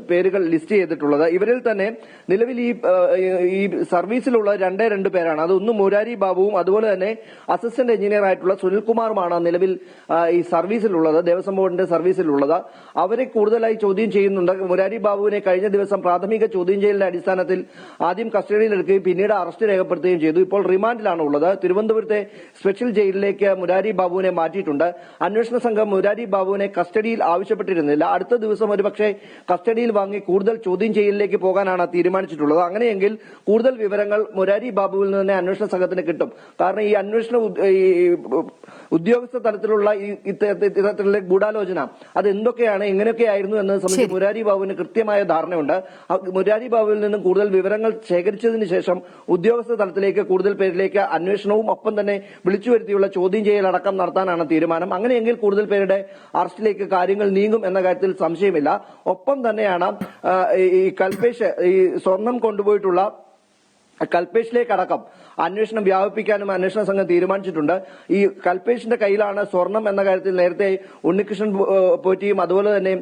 പേരുകൾ ലിസ്റ്റ് ചെയ്തിട്ടുള്ളത്. ഇവരിൽ തന്നെ നിലവിൽ ഈ സർവീസിലുള്ള 2 പേരാണ്. അതൊന്ന് മുരാരി ബാബുവും അതുപോലെ തന്നെ അസിസ്റ്റന്റ് എഞ്ചിനീയർ ആയിട്ടുള്ള സുനിൽകുമാറുമാണ് നിലവിൽ ഈ സർവീസിലുള്ളത്, ദേവസ്വം ബോർഡിന്റെ സർവീസിലുള്ളത്. അവരെ കൂടുതലായി ചോദ്യം ചെയ്യുന്നുണ്ട്. മുരാരി ബാബുവിനെ കഴിഞ്ഞ ദിവസം പ്രാഥമിക ചോദ്യം ചെയ്യലിന്റെ അടിസ്ഥാനത്തിൽ ആദ്യം കസ്റ്റഡിയിലെടുക്കുകയും പിന്നീട് അറസ്റ്റ് രേഖപ്പെടുത്തുകയും ചെയ്തു. ഇപ്പോൾ റിമാൻഡിലാണ് ഉള്ളത്. തിരുവനന്തപുരത്തെ സ്പെഷ്യൽ ജയിലിലേക്ക് മുരാരി ബാബുവിനെ മാറ്റിയിട്ടുണ്ട്. അന്വേഷണ സംഘം മുരാരി ബാബുവിനെ കസ്റ്റഡിയിൽ ആവശ്യപ്പെട്ടിരുന്നില്ല. അടുത്ത ദിവസം ഒരുപക്ഷെ കസ്റ്റഡിയിൽ വാങ്ങി കൂടുതൽ ചോദ്യം ചെയ്യലിലേക്ക് പോകാനാണ് തീരുമാനിച്ചിട്ടുള്ളത്. അങ്ങനെയെങ്കിൽ കൂടുതൽ വിവരങ്ങൾ മുരാരി ബാബുവിൽ നിന്ന് തന്നെ അന്വേഷണ സംഘത്തിന് കിട്ടും. കാരണം ഈ അന്വേഷണ ഉദ്യോഗസ്ഥ തലത്തിലുള്ള ഇത്തരത്തിലുള്ള ഗൂഢാലോചന അത് എന്തൊക്കെയാണ്, എങ്ങനെയൊക്കെയായിരുന്നു എന്നത് സംബന്ധിച്ച് മുരാരി ബാബുവിന് കൃത്യമായ ധാരണയുണ്ട്. മുരാരി ബാബുവിൽ നിന്നും കൂടുതൽ വിവരങ്ങൾ ശേഖരിച്ചതിന് ശേഷം ഉദ്യോഗസ്ഥ തലത്തിലേക്ക് കൂടുതൽ പേരിലേക്ക് അന്വേഷണവും ഒപ്പം തന്നെ വിളിച്ചു വരുത്തിയുള്ള ചോദ്യം ചെയ്യലടക്കം നടത്താനാണ് തീരുമാനം. അങ്ങനെയെങ്കിൽ കൂടുതൽ പേരുടെ അറസ്റ്റിലേക്ക് കാര്യങ്ങൾ നീങ്ങും എന്ന കാര്യത്തിൽ സംശയമില്ല. ഒപ്പം തന്നെയാണ് ഈ കൽപേഷ്, ഈ സ്വർണം കൊണ്ടുപോയിട്ടുള്ള കൽപേഷിലേക്കടക്കം അന്വേഷണം വ്യാപിപ്പിക്കാനും അന്വേഷണ സംഘം തീരുമാനിച്ചിട്ടുണ്ട്. ഈ കൽപേഷിന്റെ കയ്യിലാണ് സ്വർണം എന്ന കാര്യത്തിൽ നേരത്തെ ഉണ്ണികൃഷ്ണൻ പോറ്റിയും അതുപോലെ തന്നെ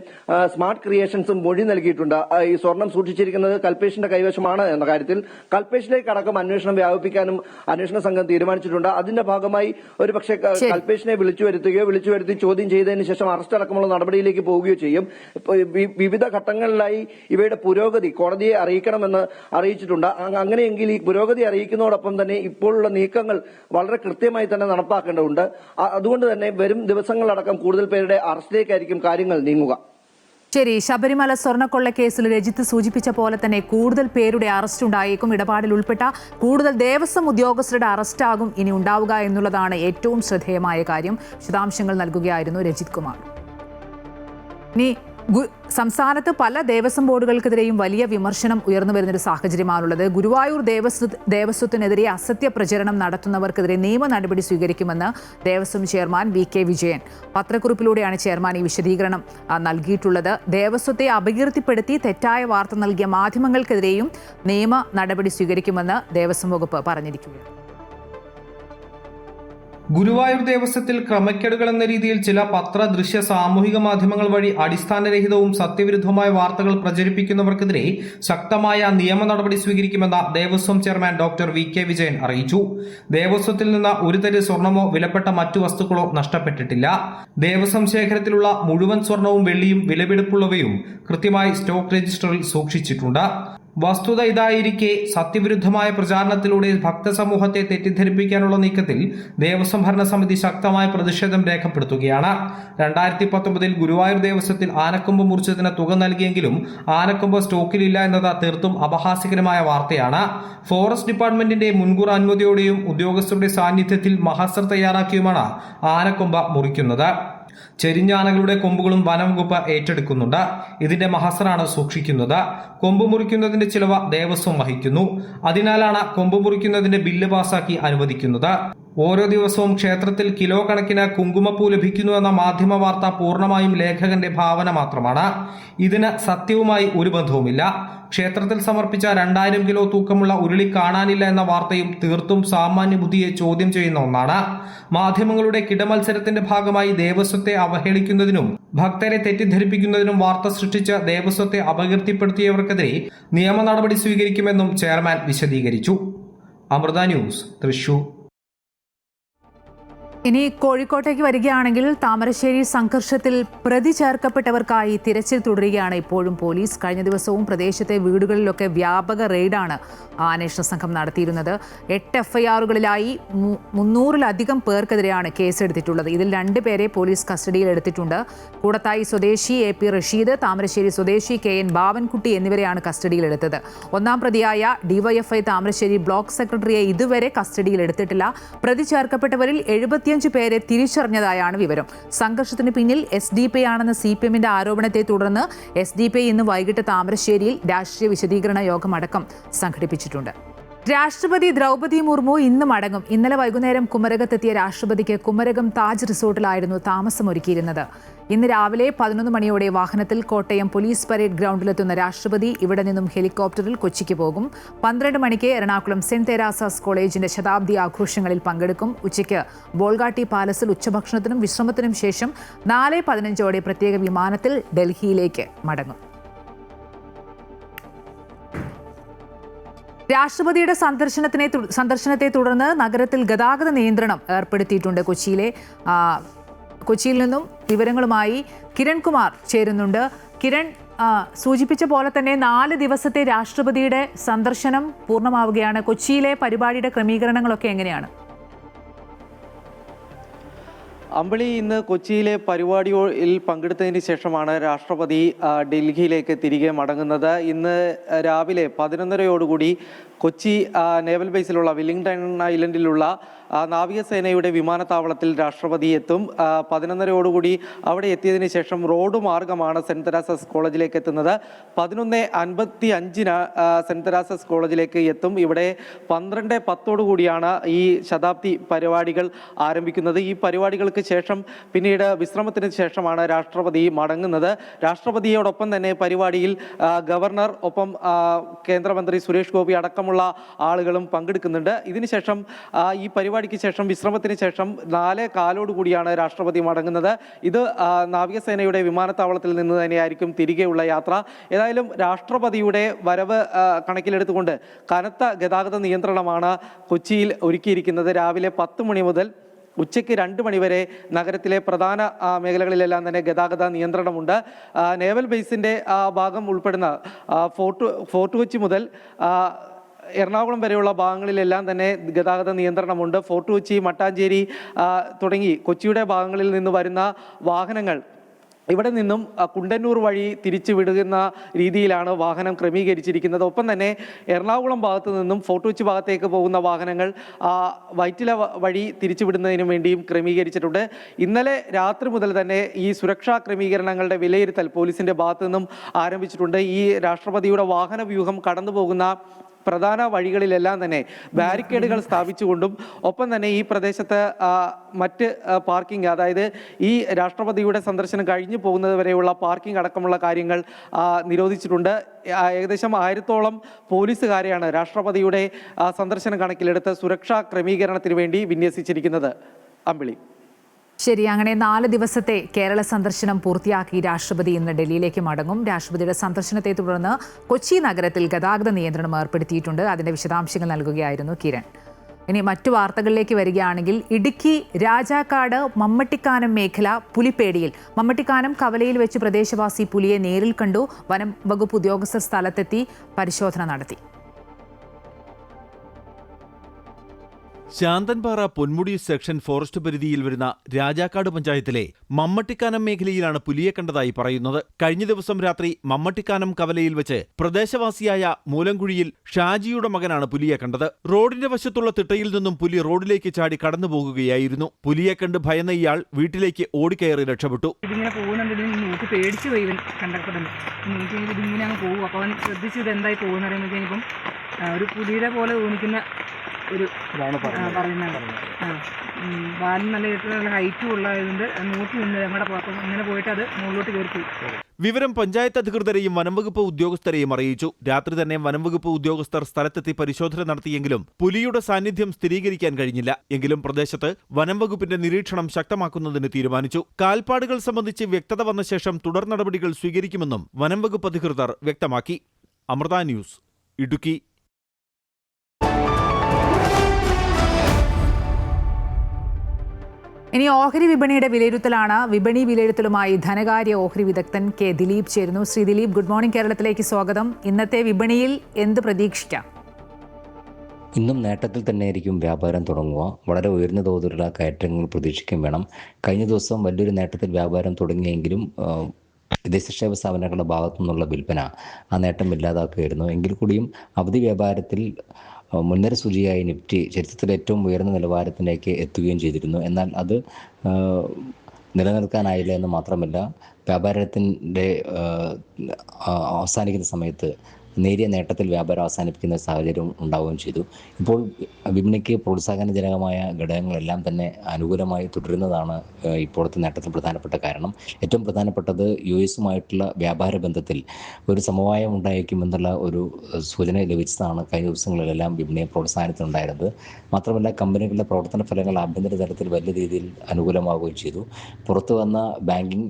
സ്മാർട്ട് ക്രിയേഷൻസും മൊഴി നൽകിയിട്ടുണ്ട്. ഈ സ്വർണം സൂക്ഷിച്ചിരിക്കുന്നത് കൽപേഷിന്റെ കൈവശമാണ് എന്ന കാര്യത്തിൽ കൽപേഷിലേക്കടക്കം അന്വേഷണം വ്യാപിപ്പിക്കാനും അന്വേഷണ സംഘം തീരുമാനിച്ചിട്ടുണ്ട്. അതിന്റെ ഭാഗമായി ഒരുപക്ഷെ കൽപേഷിനെ വിളിച്ചു വരുത്തി ചോദ്യം ചെയ്തതിനു ശേഷം അറസ്റ്റ് അടക്കമുള്ള നടപടിയിലേക്ക് പോവുകയോ ചെയ്യും. വിവിധ ഘട്ടങ്ങളിലായി ഇവയുടെ പുരോഗതി കോടതിയെ അറിയിക്കണമെന്ന് അറിയിച്ചിട്ടുണ്ട്. അങ്ങനെയെങ്കിൽ ഈ പുരോഗതി അറിയിക്കുന്നതോടൊപ്പം തന്നെ ഇപ്പോഴുള്ള നീക്കങ്ങൾ വളരെ കൃത്യമായി തന്നെ നടപ്പാക്കേണ്ടതുണ്ട്. അതുകൊണ്ട് തന്നെ വരും ദിവസങ്ങളടക്കം കൂടുതൽ പേരുടെ അറസ്റ്റിലേക്കായിരിക്കും കാര്യങ്ങൾ നീങ്ങുക. ശരി, ശബരിമല സ്വർണ്ണക്കൊള്ള കേസിൽ രജിത്ത് സൂചിപ്പിച്ച പോലെ തന്നെ കൂടുതൽ പേരുടെ അറസ്റ്റ് ഉണ്ടായേക്കും. ഇടപാടിൽ ഉൾപ്പെട്ട കൂടുതൽ ദേവസ്വം ഉദ്യോഗസ്ഥരുടെ അറസ്റ്റാകും ഇനി ഉണ്ടാവുക എന്നുള്ളതാണ് ഏറ്റവും ശ്രദ്ധേയമായ കാര്യം. വിശദാംശങ്ങൾ നൽകുകയായിരുന്നു രജിത് കുമാർ. ഇനി സംസ്ഥാനത്ത് പല ദേവസ്വം ബോർഡുകൾക്കെതിരെയും വലിയ വിമർശനം ഉയർന്നു വരുന്നൊരു സാഹചര്യമാണുള്ളത്. ഗുരുവായൂർ ദേവസ്വത്തിനെതിരെ അസത്യ പ്രചരണം നടത്തുന്നവർക്കെതിരെ നിയമ നടപടി സ്വീകരിക്കുമെന്ന് ദേവസ്വം ചെയർമാൻ വി.കെ. വിജയൻ പത്രക്കുറിപ്പിലൂടെയാണ് ചെയർമാൻ ഈ വിശദീകരണം നൽകിയിട്ടുള്ളത്. ദേവസ്വത്തെ അപകീർത്തിപ്പെടുത്തി തെറ്റായ വാർത്ത നൽകിയ മാധ്യമങ്ങൾക്കെതിരെയും നിയമ നടപടി സ്വീകരിക്കുമെന്ന് ദേവസ്വം വകുപ്പ് പറഞ്ഞിരിക്കുകയാണ്. ഗുരുവായൂർ ദേവസ്വത്തിൽ ക്രമക്കേടുകൾ എന്ന രീതിയിൽ ചില പത്ര, ദൃശ്യ, സാമൂഹിക മാധ്യമങ്ങൾ വഴി അടിസ്ഥാനരഹിതവും സത്യവിരുദ്ധവുമായ വാർത്തകൾ പ്രചരിപ്പിക്കുന്നവർക്കെതിരെ ശക്തമായ നിയമ നടപടി സ്വീകരിക്കുമെന്ന് Devaswom chairman doctor VK. Vijayan അറിയിച്ചു. ദേവസ്വത്തിൽ നിന്ന് ഒരു തരി സ്വർണമോ വിലപ്പെട്ട മറ്റു വസ്തുക്കളോ നഷ്ടപ്പെട്ടിട്ടില്ല. ദേവസ്വം ശേഖരത്തിലുള്ള മുഴുവൻ സ്വർണവും വെള്ളിയും വിലപിടിപ്പുള്ളവയും കൃത്യമായി സ്റ്റോക്ക് രജിസ്റ്ററിൽ സൂക്ഷിച്ചിട്ടുണ്ട്. വസ്തുത ഇതായിരിക്കെ സത്യവിരുദ്ധമായ പ്രചാരണത്തിലൂടെ ഭക്തസമൂഹത്തെ തെറ്റിദ്ധരിപ്പിക്കാനുള്ള നീക്കത്തിൽ ദേവസ്വം ഭരണസമിതി ശക്തമായ പ്രതിഷേധം രേഖപ്പെടുത്തുകയാണ്. 2019 ഗുരുവായൂർ ദേവസ്വത്തിൽ ആനക്കൊമ്പ് മുറിച്ചതിന് തുക നൽകിയെങ്കിലും ആനക്കൊമ്പ് സ്റ്റോക്കിലില്ല എന്നത് തീർത്തും അപഹാസ്യകരമായ വാർത്തയാണ്. ഫോറസ്റ്റ് ഡിപ്പാർട്ട്മെന്റിന്റെ മുൻകൂർ അനുമതിയോടെയും ഉദ്യോഗസ്ഥരുടെ സാന്നിധ്യത്തിൽ മഹസർ തയ്യാറാക്കിയുമാണ് ആനക്കൊമ്പ് മുറിക്കുന്നത്. ചെരിഞ്ഞാനകളുടെ കൊമ്പുകളും വനം വകുപ്പ് ഏറ്റെടുക്കുന്നുണ്ട്. ഇതിന്റെ മഹസറാണ് സൂക്ഷിക്കുന്നത്. കൊമ്പ് മുറിക്കുന്നതിന്റെ ചിലവ് ദേവസ്വം വഹിക്കുന്നു. അതിനാലാണ് കൊമ്പ് മുറിക്കുന്നതിന്റെ ബില്ല് പാസാക്കി അനുവദിക്കുന്നത്. ഓരോ ദിവസവും ക്ഷേത്രത്തിൽ കിലോ കണക്കിന് കുങ്കുമപ്പൂ ലഭിക്കുന്നുവെന്ന മാധ്യമ വാർത്ത പൂർണ്ണമായും ലേഖകന്റെ ഭാവന മാത്രമാണ്. ഇതിന് സത്യവുമായി ഒരു ബന്ധവുമില്ല. ക്ഷേത്രത്തിൽ സമർപ്പിച്ച 2000 കിലോ തൂക്കമുള്ള ഉരുളി കാണാനില്ല എന്ന വാർത്തയും തീർത്തും സാമാന്യ ബുദ്ധിയെ ചോദ്യം ചെയ്യുന്ന ഒന്നാണ്. മാധ്യമങ്ങളുടെ കിടമത്സരത്തിന്റെ ഭാഗമായി ദേവസ്വത്തെ അവഹേളിക്കുന്നതിനും ഭക്തരെ തെറ്റിദ്ധരിപ്പിക്കുന്നതിനും വാർത്ത സൃഷ്ടിച്ച് ദേവസ്വത്തെ അപകീർത്തിപ്പെടുത്തിയവർക്കെതിരെ നിയമ നടപടി സ്വീകരിക്കുമെന്നും ചെയർമാൻ വിശദീകരിച്ചു. അമൃത ന്യൂസ്, തൃശൂർ. ഇനി കോഴിക്കോട്ടേക്ക് വരികയാണെങ്കിൽ താമരശ്ശേരി സംഘർഷത്തിൽ പ്രതി ചേർക്കപ്പെട്ടവർക്കായി തിരച്ചിൽ തുടരുകയാണ് ഇപ്പോഴും പോലീസ്. കഴിഞ്ഞ ദിവസവും പ്രദേശത്തെ വീടുകളിലൊക്കെ വ്യാപക റെയ്ഡാണ് അന്വേഷണ സംഘം നടത്തിയിരുന്നത്. 8 എഫ്ഐആറുകളിലായി 300-ലധികം പേർക്കെതിരെയാണ് കേസെടുത്തിട്ടുള്ളത്. ഇതിൽ 2 പേരെ പോലീസ് കസ്റ്റഡിയിൽ എടുത്തിട്ടുണ്ട്. കൂടത്തായി സ്വദേശി AP റഷീദ്, താമരശ്ശേരി സ്വദേശി KN ബാവൻകുട്ടി എന്നിവരെയാണ് കസ്റ്റഡിയിലെടുത്തത്. 1-ാം പ്രതിയായ DYFI താമരശ്ശേരി ബ്ലോക്ക് സെക്രട്ടറിയെ ഇതുവരെ കസ്റ്റഡിയിൽ എടുത്തിട്ടില്ല. പ്രതി ചേർക്കപ്പെട്ടവരിൽ 75 പേരെ തിരിച്ചറിഞ്ഞതായാണ് വിവരം. സംഘർഷത്തിന് പിന്നിൽ SDPI ആണെന്ന CPM-ന്റെ ആരോപണത്തെ തുടർന്ന് SDPI ഇന്ന് വൈകിട്ട് താമരശ്ശേരിയിൽ രാഷ്ട്രീയ വിശദീകരണ യോഗമടക്കം സംഘടിപ്പിച്ചിട്ടുണ്ട്. രാഷ്ട്രപതി ദ്രൗപദി മുർമു ഇന്ന് മടങ്ങും. ഇന്നലെ വൈകുന്നേരം കുമരകത്തെത്തിയ രാഷ്ട്രപതിക്ക് കുമരകം താജ് റിസോർട്ടിലായിരുന്നു താമസമൊരുക്കിയിരുന്നത്. ഇന്ന് രാവിലെ 11 മണിയോടെ വാഹനത്തിൽ കോട്ടയം പോലീസ് പരേഡ് ഗ്രൗണ്ടിലെത്തുന്ന രാഷ്ട്രപതി ഇവിടെ നിന്നും ഹെലികോപ്റ്ററിൽ കൊച്ചിക്ക് പോകും. 12 മണിക്ക് എറണാകുളം സെന്റ് തെരേസാസ് കോളേജിന്റെ ശതാബ്ദി ആഘോഷങ്ങളിൽ പങ്കെടുക്കും. ഉച്ചയ്ക്ക് ബോൾഗാട്ടി പാലസിൽ ഉച്ചഭക്ഷണത്തിനും വിശ്രമത്തിനും ശേഷം 4:15 പ്രത്യേക വിമാനത്തിൽ ഡൽഹിയിലേക്ക് മടങ്ങും. രാഷ്ട്രപതിയുടെ സന്ദർശനത്തെ തുടർന്ന് നഗരത്തിൽ ഗതാഗത നിയന്ത്രണം ഏർപ്പെടുത്തിയിട്ടുണ്ട്. കൊച്ചിയിൽ നിന്നും വിവരങ്ങളുമായി കിരൺകുമാർ ചേരുന്നുണ്ട്. കിരൺ, സൂചിപ്പിച്ച പോലെ തന്നെ 4 ദിവസത്തെ രാഷ്ട്രപതിയുടെ സന്ദർശനം പൂർണ്ണമാവുകയാണ്. കൊച്ചിയിലെ പരിപാടിയുടെ ക്രമീകരണങ്ങളൊക്കെ എങ്ങനെയാണ്? അമ്പിളി, ഇന്ന് കൊച്ചിയിലെ പരിപാടിയിൽ പങ്കെടുത്തതിന് ശേഷമാണ് രാഷ്ട്രപതി ഡൽഹിയിലേക്ക് തിരികെ മടങ്ങുന്നത്. ഇന്ന് രാവിലെ 11:30 കൊച്ചി നേവൽ ബേസിലുള്ള വെല്ലിംഗ്ടൺ ഐലൻഡിലുള്ള നാവികസേനയുടെ വിമാനത്താവളത്തിൽ രാഷ്ട്രപതി എത്തും. 11:30 അവിടെ എത്തിയതിനു ശേഷം റോഡ് മാർഗമാണ് സെന്റ് തെരേസാസ് കോളേജിലേക്ക് എത്തുന്നത്. 11:55 സെന്റ് തെരേസാസ് കോളേജിലേക്ക് എത്തും. ഇവിടെ 12:10 ഈ ശതാബ്ദി പരിപാടികൾ ആരംഭിക്കുന്നത്. ഈ പരിപാടികൾക്ക് ശേഷം പിന്നീട് വിശ്രമത്തിന് ശേഷമാണ് രാഷ്ട്രപതി മടങ്ങുന്നത്. രാഷ്ട്രപതിയോടൊപ്പം തന്നെ പരിപാടിയിൽ ഗവർണർ, ഒപ്പം കേന്ദ്രമന്ത്രി സുരേഷ് ഗോപി അടക്കമുള്ള ആളുകളും പങ്കെടുക്കുന്നുണ്ട്. ഇതിനുശേഷം ഈ പരിപാടിക്ക് ശേഷം വിശ്രമത്തിന് ശേഷം 4:15 രാഷ്ട്രപതി മടങ്ങുന്നത്. ഇത് നാവികസേനയുടെ വിമാനത്താവളത്തിൽ നിന്ന് തന്നെയായിരിക്കും തിരികെയുള്ള യാത്ര. ഏതായാലും രാഷ്ട്രപതിയുടെ വരവ് കണക്കിലെടുത്തുകൊണ്ട് കനത്ത ഗതാഗത നിയന്ത്രണമാണ് കൊച്ചിയിൽ ഒരുക്കിയിരിക്കുന്നത്. രാവിലെ 10 മണി മുതൽ ഉച്ചയ്ക്ക് 2 മണി വരെ നഗരത്തിലെ പ്രധാന മേഖലകളിലെല്ലാം തന്നെ ഗതാഗത നിയന്ത്രണമുണ്ട്. നേവൽ ബേസിൻ്റെ ഭാഗം ഉൾപ്പെടുന്ന ഫോർട്ട് കൊച്ചി മുതൽ എറണാകുളം വരെയുള്ള ഭാഗങ്ങളിലെല്ലാം തന്നെ ഗതാഗത നിയന്ത്രണമുണ്ട്. ഫോർട്ട് കൊച്ചി, മട്ടാഞ്ചേരി തുടങ്ങി കൊച്ചിയുടെ ഭാഗങ്ങളിൽ നിന്ന് വരുന്ന വാഹനങ്ങൾ ഇവിടെ നിന്നും കുണ്ടന്നൂർ വഴി തിരിച്ചു വിടുന്ന രീതിയിലാണ് വാഹനം ക്രമീകരിച്ചിരിക്കുന്നത്. ഒപ്പം തന്നെ എറണാകുളം ഭാഗത്ത് നിന്നും ഫോർട്ട് കൊച്ചി ഭാഗത്തേക്ക് പോകുന്ന വാഹനങ്ങൾ വൈറ്റില വഴി തിരിച്ചു വിടുന്നതിനും വേണ്ടിയും ക്രമീകരിച്ചിട്ടുണ്ട്. ഇന്നലെ രാത്രി മുതൽ തന്നെ ഈ സുരക്ഷാ ക്രമീകരണങ്ങളുടെ വിലയിരുത്തൽ പോലീസിന്റെ ഭാഗത്തു നിന്നും ആരംഭിച്ചിട്ടുണ്ട്. ഈ രാഷ്ട്രപതിയുടെ വാഹന വ്യൂഹം കടന്നു പോകുന്ന പ്രധാന വഴികളിലെല്ലാം തന്നെ ബാരിക്കേഡുകൾ സ്ഥാപിച്ചുകൊണ്ടും ഒപ്പം തന്നെ ഈ പ്രദേശത്ത് മറ്റ് പാർക്കിംഗ്, അതായത് ഈ രാഷ്ട്രപതിയുടെ സന്ദർശനം കഴിഞ്ഞു പോകുന്നത് വരെയുള്ള പാർക്കിംഗ് അടക്കമുള്ള കാര്യങ്ങൾ നിരോധിച്ചിട്ടുണ്ട്. ഏകദേശം 1000-ഓളം പോലീസുകാരെയാണ് രാഷ്ട്രപതിയുടെ സന്ദർശനം കണക്കിലെടുത്ത് സുരക്ഷാ ക്രമീകരണത്തിന് വേണ്ടി വിന്യസിച്ചിരിക്കുന്നത്. അമ്പിളി. ശരി, അങ്ങനെ 4 ദിവസത്തെ കേരള സന്ദർശനം പൂർത്തിയാക്കി രാഷ്ട്രപതി ഇന്ന് ഡൽഹിയിലേക്ക് മടങ്ങും. രാഷ്ട്രപതിയുടെ സന്ദർശനത്തെ തുടർന്ന് കൊച്ചി നഗരത്തിൽ ഗതാഗത നിയന്ത്രണം ഏർപ്പെടുത്തിയിട്ടുണ്ട്. അതിന്റെ വിശദാംശങ്ങൾ നൽകുകയായിരുന്നു കിരൺ. ഇനി മറ്റു വാർത്തകളിലേക്ക് വരികയാണെങ്കിൽ, ഇടുക്കി രാജാക്കാട് മമ്മട്ടിക്കാനം മേഖല പുലിപ്പേടിയിൽ. മമ്മട്ടിക്കാനം കവലയിൽ വെച്ച് പ്രദേശവാസി പുലിയെ നേരിൽ കണ്ടു. വനം വകുപ്പ് ഉദ്യോഗസ്ഥർ സ്ഥലത്തെത്തി പരിശോധന നടത്തി. ശാന്തൻപാറ പൊന്മുടി സെക്ഷൻ ഫോറസ്റ്റ് പരിധിയിൽ വരുന്ന രാജാക്കാട് പഞ്ചായത്തിലെ മമ്മട്ടിക്കാനം മേഖലയിലാണ് പുലിയെ കണ്ടതായി പറയുന്നത്. കഴിഞ്ഞ ദിവസം രാത്രി മമ്മട്ടിക്കാനം കവലയിൽ വെച്ച് പ്രദേശവാസിയായ മൂലംകുഴിയിൽ ഷാജിയുടെ മകനാണ് പുലിയെ കണ്ടത്. റോഡിന്റെ വശത്തുള്ള തിട്ടയിൽ നിന്നും പുലി റോഡിലേക്ക് ചാടി കടന്നുപോകുകയായിരുന്നു. പുലിയെ കണ്ട് ഭയന്ന ഇയാൾ വീട്ടിലേക്ക് ഓടിക്കയറി രക്ഷപ്പെട്ടു. ഇതിങ്ങനെ പോകുന്നുണ്ടെങ്കിൽ പേടിച്ചു പോയി കണ്ടക്ടറിന്. ഇതിങ്ങനെ അങ്ങ് പോകും. അപ്പോൾ അവൻ ശ്രദ്ധിച്ചു ഇത് എന്തായി പോകുന്ന പറയുമ്പോഴത്തേക്കും ഒരു പുലിയുടെ പോലെ തോന്നിക്കുന്ന ഒരു പറയുന്നത്. വാലിന് നല്ല ഹൈറ്റും ഉള്ളതുകൊണ്ട് നോക്കി നിന്ന് ഞങ്ങളുടെ പുറത്ത് അങ്ങനെ പോയിട്ട് അത് മുകളിലോട്ട് കയറി. വിവരം പഞ്ചായത്ത് അധികൃതരെയും വനംവകുപ്പ് ഉദ്യോഗസ്ഥരെയും അറിയിച്ചു. രാത്രി തന്നെ വനംവകുപ്പ് ഉദ്യോഗസ്ഥർ സ്ഥലത്തെത്തി പരിശോധന നടത്തിയെങ്കിലും പുലിയുടെ സാന്നിധ്യം സ്ഥിരീകരിക്കാൻ കഴിഞ്ഞില്ല. എങ്കിലും പ്രദേശത്ത് വനംവകുപ്പിന്റെ നിരീക്ഷണം ശക്തമാക്കുന്നതിന് തീരുമാനിച്ചു. കാൽപ്പാടുകൾ സംബന്ധിച്ച് വ്യക്തത വന്ന ശേഷം തുടർ നടപടികൾ സ്വീകരിക്കുമെന്നും വനംവകുപ്പ് അധികൃതർ വ്യക്തമാക്കി. അമൃത ന്യൂസ്, ഇടുക്കി. ഇനി ഓഹരി വിപണിയുടെ വിലയിരുത്തലാണ്. വിപണി വിലയിരുത്തലുമായി ധനകാര്യ ഓഹരി വിദഗ്ധൻ കെ ദിലീപ് ചേരുന്നു. Shri Dileep, good morning. കേരളത്തിലേക്ക് സ്വാഗതം. ഇന്നത്തെ വിപണിയിൽ എന്ത് പ്രതീക്ഷിക്കാം? ഇന്നും നേട്ടത്തിൽ തന്നെയായിരിക്കും വ്യാപാരം തുടങ്ങുക. വളരെ ഉയർന്ന തോതിലുള്ള കയറ്റങ്ങൾ പ്രതീക്ഷിക്കുകയും വേണം. കഴിഞ്ഞ ദിവസം വലിയൊരു നേട്ടത്തിൽ വ്യാപാരം തുടങ്ങിയെങ്കിലും വിദേശ നിക്ഷേപ സ്ഥാപനങ്ങളുടെ ഭാഗത്തു നിന്നുള്ള വിൽപ്പന ആ നേട്ടം ഇല്ലാതാക്കുകയായിരുന്നു. എങ്കിൽ കൂടിയും അവധി വ്യാപാരത്തിൽ മുൻനിര സൂചികയായി നിഫ്റ്റി ചരിത്രത്തിലെ ഏറ്റവും ഉയർന്ന നിലവാരത്തിലേക്ക് എത്തുകയും ചെയ്തിരുന്നു. എന്നാൽ അത് നിലനിർത്താനായില്ല എന്ന് മാത്രമല്ല, വ്യാപാരത്തിൻ്റെ അവസാനിക്കുന്ന സമയത്ത് നേരിയ നേട്ടത്തിൽ വ്യാപാരം അവസാനിപ്പിക്കുന്ന സാഹചര്യം ഉണ്ടാവുകയും ചെയ്തു. ഇപ്പോൾ വിപണിക്ക് പ്രോത്സാഹനജനകമായ ഘടകങ്ങളെല്ലാം തന്നെ അനുകൂലമായി തുടരുന്നതാണ് ഇപ്പോഴത്തെ നേട്ടത്തിൽ പ്രധാനപ്പെട്ട കാരണം. ഏറ്റവും പ്രധാനപ്പെട്ടത് US-ഉമായിട്ടുള്ള വ്യാപാര ബന്ധത്തിൽ ഒരു സമവായം ഉണ്ടായിരിക്കുമെന്നുള്ള ഒരു സൂചന ലഭിച്ചതാണ് കഴിഞ്ഞ ദിവസങ്ങളിലെല്ലാം വിപണിയെ പ്രോത്സാഹനത്തിനുണ്ടായിരുന്നത്. മാത്രമല്ല, കമ്പനികളുടെ പ്രവർത്തന ഫലങ്ങൾ ആഭ്യന്തര തലത്തിൽ വലിയ രീതിയിൽ അനുകൂലമാവുകയും ചെയ്തു. പുറത്തു വന്ന ബാങ്കിങ്,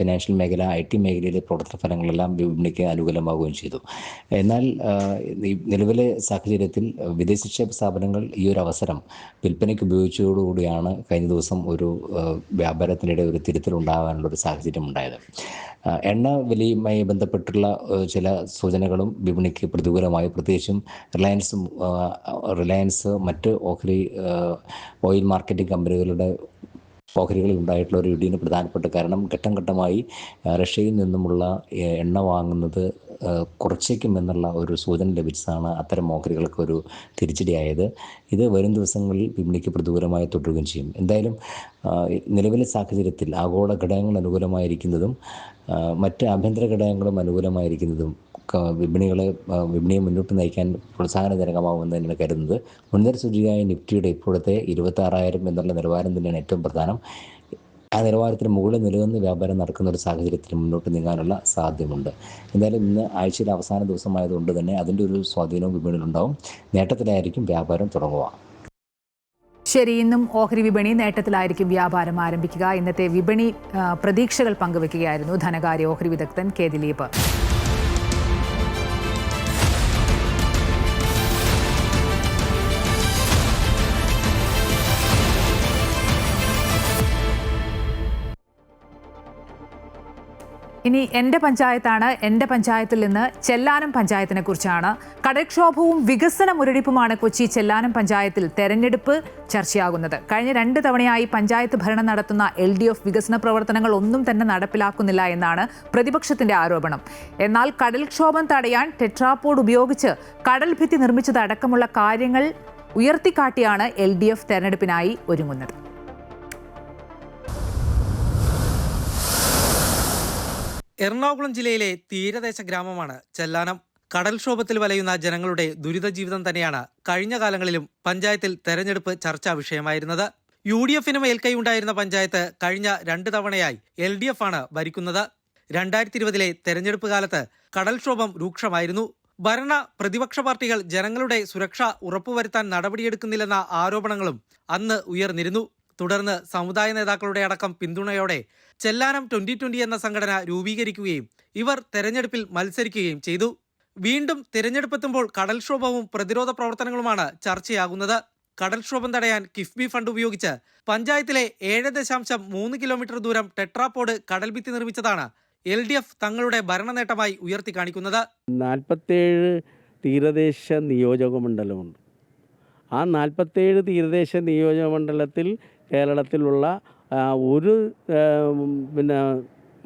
ഫിനാൻഷ്യൽ മേഖല, IT മേഖലയിലെ പ്രവർത്തന ഫലങ്ങളെല്ലാം വിപണിക്ക് അനുകൂലമാവുകയും ചെയ്തു. എന്നാൽ നിലവിലെ സാഹചര്യത്തിൽ വിദേശ നിക്ഷേപ സ്ഥാപനങ്ങൾ ഈ ഒരു അവസരം വിൽപ്പനയ്ക്ക് ഉപയോഗിച്ചതോടുകൂടിയാണ് കഴിഞ്ഞ ദിവസം ഒരു വ്യാപാരത്തിനിടെ ഒരു തിരുത്തലുണ്ടാകാനുള്ള ഒരു സാഹചര്യം ഉണ്ടായത്. എണ്ണ വിലയുമായി ബന്ധപ്പെട്ടുള്ള ചില സൂചനകളും വിപണിക്ക് പ്രതികൂലമായി, പ്രത്യേകിച്ചും റിലയൻസ് മറ്റ് ഓയിൽ മാർക്കറ്റിംഗ് കമ്പനികളുടെ ഓഹരികളിൽ ഉണ്ടായിട്ടുള്ള ഒരു ഇടിന് പ്രധാനപ്പെട്ട കാരണം ഘട്ടം ഘട്ടമായി റഷ്യയിൽ നിന്നുമുള്ള എണ്ണ വാങ്ങുന്നത് കുറച്ചേക്കുമെന്നുള്ള ഒരു സൂചന ലഭിച്ചതാണ് അത്തരം ഓഹരികൾക്ക് ഒരു തിരിച്ചടിയായത്. ഇത് വരും ദിവസങ്ങളിൽ വിപണിക്ക് പ്രതികൂലമായി തുടരുകയും ചെയ്യും. എന്തായാലും നിലവിലെ സാഹചര്യത്തിൽ ആഗോള ഘടകങ്ങൾ അനുകൂലമായിരിക്കുന്നതും മറ്റ് ആഭ്യന്തര ഘടകങ്ങളും അനുകൂലമായിരിക്കുന്നതും വിപണിയെ മുന്നോട്ട് നയിക്കാൻ പ്രോത്സാഹനജനകമാകുമെന്ന് തന്നെയാണ് കരുതുന്നത്. മുൻനിര സൂചികയായ നിഫ്റ്റിയുടെ ഇപ്പോഴത്തെ 26,000 എന്നുള്ള നിലവാരം തന്നെയാണ് ഏറ്റവും പ്രധാനം. ആ നിലവാരത്തിന് മുകളിൽ നിലനിന്ന് വ്യാപാരം നടക്കുന്ന ഒരു സാഹചര്യത്തിൽ മുന്നോട്ട് നീങ്ങാനുള്ള സാധ്യതയുണ്ട്. എന്തായാലും ഇന്ന് ആഴ്ചയിലെ അവസാന ദിവസമായതുകൊണ്ട് തന്നെ അതിൻ്റെ ഒരു സ്വാധീനവും വിപണിയിലുണ്ടാവും. നേട്ടത്തിലായിരിക്കും വ്യാപാരം തുടങ്ങുക. ശരി, ഇന്നും ഓഹരി വിപണി നേട്ടത്തിലായിരിക്കും വ്യാപാരം ആരംഭിക്കുക. ഇന്നത്തെ വിപണി പ്രതീക്ഷകൾ പങ്കുവയ്ക്കുകയായിരുന്നു ധനകാര്യ ഓഹരി വിദഗ്ധൻ കെ ദിലീപ്. ഇനി എൻ്റെ പഞ്ചായത്താണ്. എൻ്റെ പഞ്ചായത്തിൽ നിന്ന് ചെല്ലാനം പഞ്ചായത്തിനെ കുറിച്ചാണ്. കടൽക്ഷോഭവും വികസന മുരടിപ്പുമാണ് കൊച്ചി ചെല്ലാനം പഞ്ചായത്തിൽ തെരഞ്ഞെടുപ്പ് ചർച്ചയാകുന്നത്. കഴിഞ്ഞ 2 തവണയായി പഞ്ചായത്ത് ഭരണം നടത്തുന്ന LDF വികസന പ്രവർത്തനങ്ങൾ ഒന്നും തന്നെ നടപ്പിലാക്കുന്നില്ല എന്നാണ് പ്രതിപക്ഷത്തിന്റെ ആരോപണം. എന്നാൽ കടൽക്ഷോഭം തടയാൻ ടെട്രാപോഡ് ഉപയോഗിച്ച് കടൽ ഭിത്തി നിർമ്മിച്ചതടക്കമുള്ള കാര്യങ്ങൾ ഉയർത്തിക്കാട്ടിയാണ് LDF തെരഞ്ഞെടുപ്പിനായി ഒരുങ്ങുന്നത്. എറണാകുളം ജില്ലയിലെ തീരദേശ ഗ്രാമമാണ് ചെല്ലാനം. കടൽക്ഷോഭത്തിൽ വലയുന്ന ജനങ്ങളുടെ ദുരിത ജീവിതം തന്നെയാണ് കഴിഞ്ഞ കാലങ്ങളിലും പഞ്ചായത്തിൽ തെരഞ്ഞെടുപ്പ് ചർച്ചാ വിഷയമായിരുന്നത്. UDF-ന് മേൽക്കൈയുണ്ടായിരുന്ന പഞ്ചായത്ത് കഴിഞ്ഞ 2 തവണയായി LDF ആണ് ഭരിക്കുന്നത്. 2020-ലെ തെരഞ്ഞെടുപ്പ് കാലത്ത് കടൽക്ഷോഭം രൂക്ഷമായിരുന്നു. ഭരണ പ്രതിപക്ഷ പാർട്ടികൾ ജനങ്ങളുടെ സുരക്ഷ ഉറപ്പുവരുത്താൻ നടപടിയെടുക്കുന്നില്ലെന്ന ആരോപണങ്ങളും അന്ന് ഉയർന്നിരുന്നു. തുടർന്ന് സമുദായ നേതാക്കളുടെ അടക്കം പിന്തുണയോടെ ചെല്ലാനം 2020 എന്ന സംഘടന രൂപീകരിക്കുകയും ഇവർ തെരഞ്ഞെടുപ്പിൽ മത്സരിക്കുകയും ചെയ്തു. വീണ്ടും തിരഞ്ഞെടുപ്പെത്തുമ്പോൾ കടൽക്ഷോഭവും പ്രതിരോധ പ്രവർത്തനങ്ങളുമാണ് ചർച്ചയാകുന്നത്. കടൽക്ഷോഭം തടയാൻ കിഫ്ബി ഫണ്ട് ഉപയോഗിച്ച് പഞ്ചായത്തിലെ 7.3 കിലോമീറ്റർ ദൂരം ടെട്രാപോഡ് കടൽഭിത്തി നിർമ്മിച്ചതാണ് LDF തങ്ങളുടെ ഭരണ നേട്ടമായി ഉയർത്തി കാണിക്കുന്നത്. 47 തീരദേശ നിയോജകമണ്ഡലമുണ്ട്. ആ 47 തീരദേശ നിയോജകമണ്ഡലത്തിൽ കേരളത്തിലുള്ള ഒരു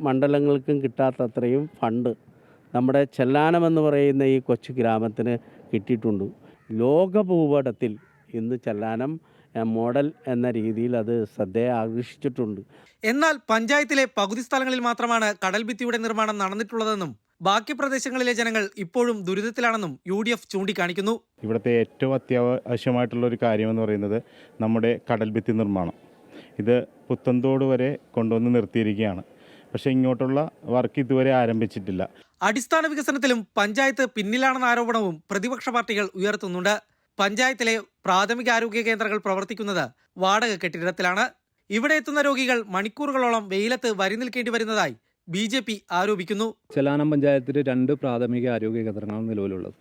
മണ്ഡലങ്ങൾക്കും കിട്ടാത്തത്രയും ഫണ്ട് നമ്മുടെ ചെല്ലാനം എന്ന് പറയുന്ന ഈ കൊച്ചു ഗ്രാമത്തിന് കിട്ടിയിട്ടുണ്ട്. ലോകഭൂപടത്തിൽ ഇന്ന് ചെല്ലാനം മോഡൽ എന്ന രീതിയിൽ അത് ശ്രദ്ധയെ ആകർഷിച്ചിട്ടുണ്ട്. എന്നാൽ പഞ്ചായത്തിലെ പകുതി സ്ഥലങ്ങളിൽ മാത്രമാണ് കടൽഭിത്തിയുടെ നിർമ്മാണം നടന്നിട്ടുള്ളതെന്നും ബാക്കി പ്രദേശങ്ങളിലെ ജനങ്ങൾ ഇപ്പോഴും ദുരിതത്തിലാണെന്നും UDF ചൂണ്ടിക്കാണിക്കുന്നു. ഇവിടുത്തെ ഏറ്റവും അത്യാവശ്യമായിട്ടുള്ള ഒരു കാര്യമെന്ന് പറയുന്നത് നമ്മുടെ കടൽഭിത്തി നിർമ്മാണം. ഇത് പുത്തൻതോട് വരെ കൊണ്ടുവന്ന് നിർത്തിയിരിക്കുകയാണ്. പക്ഷേ ഇങ്ങോട്ടുള്ള വർക്ക് ഇതുവരെ ആരംഭിച്ചിട്ടില്ല. അടിസ്ഥാന വികസനത്തിലും പഞ്ചായത്ത് പിന്നിലാണെന്ന ആരോപണവും പ്രതിപക്ഷ പാർട്ടികൾ ഉയർത്തുന്നുണ്ട്. പഞ്ചായത്തിലെ പ്രാഥമിക ആരോഗ്യ കേന്ദ്രങ്ങൾ പ്രവർത്തിക്കുന്നത് വാടക കെട്ടിടത്തിലാണ്. ഇവിടെ എത്തുന്ന രോഗികൾ മണിക്കൂറുകളോളം വെയിലത്ത് വരി നിൽക്കേണ്ടി വരുന്നതായി BJP ആരോപിക്കുന്നു. ചെല്ലാനം പഞ്ചായത്തിൽ 2 പ്രാഥമിക ആരോഗ്യ കേന്ദ്രങ്ങളാണ് നിലവിലുള്ളത്.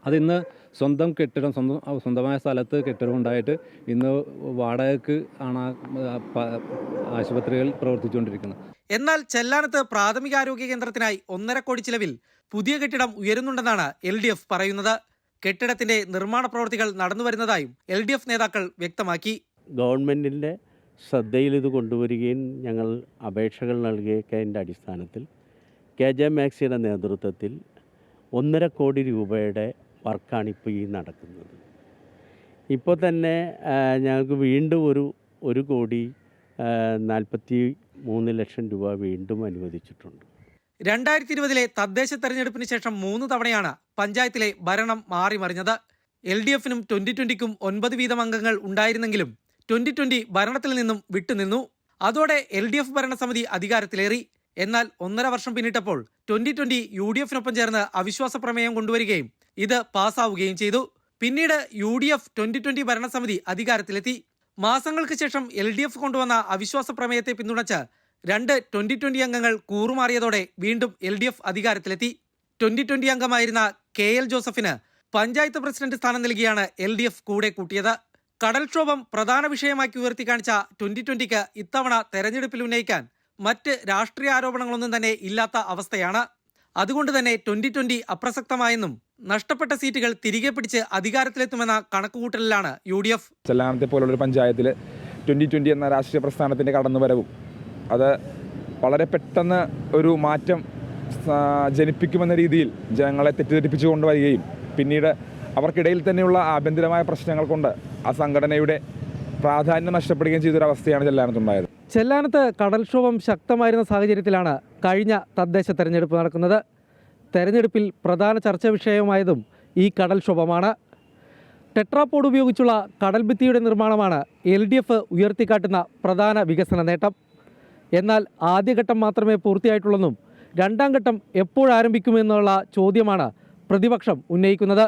അതിന്ന് സ്വന്തം കെട്ടിടം സ്വന്തമായ സ്ഥലത്ത് കെട്ടിടം ഉണ്ടായിട്ട് ഇന്ന് വാടകയ്ക്ക് ആണ് ആശുപത്രികൾ പ്രവർത്തിച്ചുകൊണ്ടിരിക്കുന്നത്. എന്നാൽ ചെല്ലാനത്ത് പ്രാഥമിക ആരോഗ്യ കേന്ദ്രത്തിനായി 1.5 കോടി ചിലവിൽ പുതിയ കെട്ടിടം ഉയരുന്നുണ്ടെന്നാണ് LDF പറയുന്നത്. കെട്ടിടത്തിന്റെ നിർമ്മാണ പ്രവൃത്തികൾ നടന്നുവരുന്നതായും LDF നേതാക്കൾ വ്യക്തമാക്കി. ഗവൺമെൻറ്റിൻ്റെ ശ്രദ്ധയിൽ ഇത് കൊണ്ടുവരികയും ഞങ്ങൾ അപേക്ഷകൾ നൽകിയതിൻ്റെ അടിസ്ഥാനത്തിൽ KJ മാക്സിയുടെ നേതൃത്വത്തിൽ 1.5 കോടി രൂപയുടെ വർക്കാണിപ്പോൾ ഈ നടക്കുന്നത്. ഇപ്പോൾ തന്നെ ഞങ്ങൾക്ക് വീണ്ടും 1 കോടി 43 ലക്ഷം രൂപ വീണ്ടും അനുവദിച്ചിട്ടുണ്ട്. 2020-ലെ തദ്ദേശ തെരഞ്ഞെടുപ്പിന് ശേഷം 3 തവണയാണ് പഞ്ചായത്തിലെ ഭരണം മാറിമറിഞ്ഞത്. LDF-നും 2020-ക്കും 9 വീതം അംഗങ്ങൾ ഉണ്ടായിരുന്നെങ്കിലും 2020 ഭരണത്തിൽ നിന്നും വിട്ടുനിന്നു. അതോടെ LDF ഭരണസമിതി അധികാരത്തിലേറി. എന്നാൽ 1.5 വർഷം പിന്നിട്ടപ്പോൾ 2020 UDF-നൊപ്പം ചേർന്ന് അവിശ്വാസ പ്രമേയം കൊണ്ടുവരികയും ഇത് പാസ്സാവുകയും ചെയ്തു. പിന്നീട് UDF 2020 ഭരണസമിതി അധികാരത്തിലെത്തി. മാസങ്ങൾക്ക് ശേഷം LDF കൊണ്ടുവന്ന അവിശ്വാസ പ്രമേയത്തെ പിന്തുണച്ച് 2 2020 അംഗങ്ങൾ കൂറുമാറിയതോടെ വീണ്ടും LDF അധികാരത്തിലെത്തി. 2020 അംഗമായിരുന്ന KL ജോസഫിന് പഞ്ചായത്ത് പ്രസിഡന്റ് സ്ഥാനം നൽകിയാണ് LDF കൂടെ കൂട്ടിയത്. കടൽക്ഷോഭം പ്രധാന വിഷയമാക്കി ഉയർത്തി കാണിച്ച 2020-ക്ക് ഇത്തവണ തെരഞ്ഞെടുപ്പിൽ ഉന്നയിക്കാൻ മറ്റ് രാഷ്ട്രീയ ആരോപണങ്ങളൊന്നും തന്നെ ഇല്ലാത്ത അവസ്ഥയാണ്. അതുകൊണ്ട് തന്നെ 2020 അപ്രസക്തമായെന്നും നഷ്ടപ്പെട്ട സീറ്റുകൾ തിരികെ പിടിച്ച് അധികാരത്തിലെത്തുമെന്ന കണക്കുകൂട്ടലിലാണ് UDF. ചെല്ലാനത്തെ പോലുള്ളൊരു പഞ്ചായത്തിൽ 2020 എന്ന രാഷ്ട്രീയ പ്രസ്ഥാനത്തിൻ്റെ കടന്നുവരവും അത് വളരെ പെട്ടെന്ന് ഒരു മാറ്റം ജനിപ്പിക്കുമെന്ന രീതിയിൽ ജനങ്ങളെ തെറ്റിദ്ധരിപ്പിച്ചു കൊണ്ടുവരികയും പിന്നീട് അവർക്കിടയിൽ തന്നെയുള്ള ആഭ്യന്തരമായ പ്രശ്നങ്ങൾ കൊണ്ട് ആ സംഘടനയുടെ പ്രാധാന്യം നഷ്ടപ്പെടുകയും ചെയ്തൊരവസ്ഥയാണ് ചെല്ലാനത്തുണ്ടായത്. ചെല്ലാനത്ത് കടൽക്ഷോഭം ശക്തമായിരുന്ന സാഹചര്യത്തിലാണ് കഴിഞ്ഞ തദ്ദേശ തെരഞ്ഞെടുപ്പ് നടക്കുന്നത്. തെരഞ്ഞെടുപ്പിൽ പ്രധാന ചർച്ചാ വിഷയമായതും ഈ കടൽക്ഷോഭമാണ്. ടെട്രാപോഡ് ഉപയോഗിച്ചുള്ള കടൽഭിത്തിയുടെ നിർമ്മാണമാണ് LDF ഉയർത്തിക്കാട്ടുന്ന പ്രധാന വികസന നേട്ടം. എന്നാൽ ആദ്യഘട്ടം മാത്രമേ പൂർത്തിയായിട്ടുള്ളെന്നും 2ാം ഘട്ടം എപ്പോഴാരംഭിക്കുമെന്നുള്ള ചോദ്യമാണ് പ്രതിപക്ഷം ഉന്നയിക്കുന്നത്.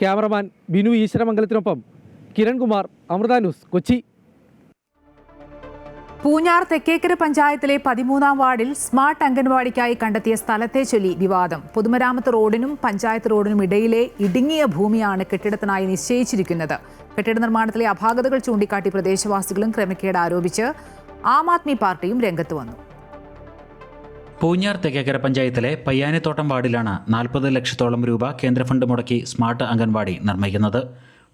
ക്യാമറമാൻ ബിനു ഈശ്വരമംഗലത്തിനൊപ്പം കിരൺകുമാർ, അമൃത ന്യൂസ്, കൊച്ചി. പൂഞ്ഞാർ തെക്കേക്കര പഞ്ചായത്തിലെ 13-ാം വാർഡിൽ സ്മാർട്ട് അംഗൻവാടിക്കായി കണ്ടെത്തിയ സ്ഥലത്തെ ചൊല്ലി വിവാദം. പൊതുമരാമത്ത് റോഡിനും പഞ്ചായത്ത് റോഡിനും ഇടയിലെ ഇടുങ്ങിയ ഭൂമിയാണ് കെട്ടിടത്തിനായി നിശ്ചയിച്ചിരിക്കുന്നത്. കെട്ടിട നിർമ്മാണത്തിലെ അപാകതകൾ ചൂണ്ടിക്കാട്ടി പ്രദേശവാസികളും ക്രമക്കേട് ആരോപിച്ച് ആം ആദ്മി പാർട്ടിയും രംഗത്ത് വന്നു. പൂഞ്ഞാർ തെക്കേക്കര പഞ്ചായത്തിലെ പയ്യാനിത്തോട്ടം വാർഡിലാണ് 40 ലക്ഷത്തോളം രൂപ കേന്ദ്ര ഫണ്ട് മുടക്കി സ്മാർട്ട് അംഗൻവാടി നിർമ്മിക്കുന്നത്.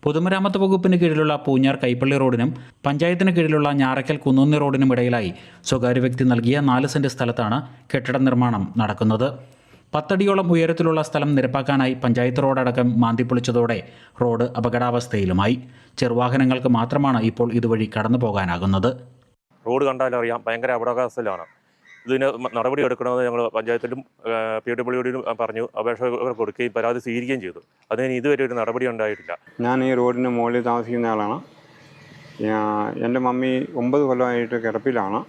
പൊതുമരാമത്ത് വകുപ്പിന് കീഴിലുള്ള പൂഞ്ഞാർ കൈപ്പള്ളി റോഡിനും പഞ്ചായത്തിന് കീഴിലുള്ള ഞാറയ്ക്കൽ കുന്നോന്നി റോഡിനും ഇടയിലായി സ്വകാര്യ വ്യക്തി നൽകിയ 4 സെന്റ് സ്ഥലത്താണ് കെട്ടിട നിർമ്മാണം നടക്കുന്നത്. 10 അടിയോളം ഉയരത്തിലുള്ള സ്ഥലം നിരപ്പാക്കാനായി പഞ്ചായത്ത് റോഡടക്കം മാന്തിപ്പൊളിച്ചതോടെ റോഡ് അപകടാവസ്ഥയിലുമായി. ചെറുവാഹനങ്ങൾക്ക് മാത്രമാണ് ഇപ്പോൾ ഇതുവഴി കടന്നു പോകാനാകുന്നത്. റോഡ് കണ്ടാലറിയാം ഭയങ്കര അപകടാവസ്ഥയിലാണ്. ഇതിന് നടപടി എടുക്കണമെന്ന് ഞങ്ങൾ പഞ്ചായത്തിലും PWDയിലും പറഞ്ഞു, അപേക്ഷ കൊടുക്കുകയും പരാതി സ്വീകരിക്കുകയും ചെയ്തു. അതിന് ഇതുവരെ ഒരു നടപടി ഉണ്ടായിട്ടില്ല. ഞാൻ ഈ റോഡിന് മുകളിൽ താമസിക്കുന്ന ആളാണ്. എൻ്റെ മമ്മി 9 കൊല്ലമായിട്ട് കിടപ്പിലാണ്.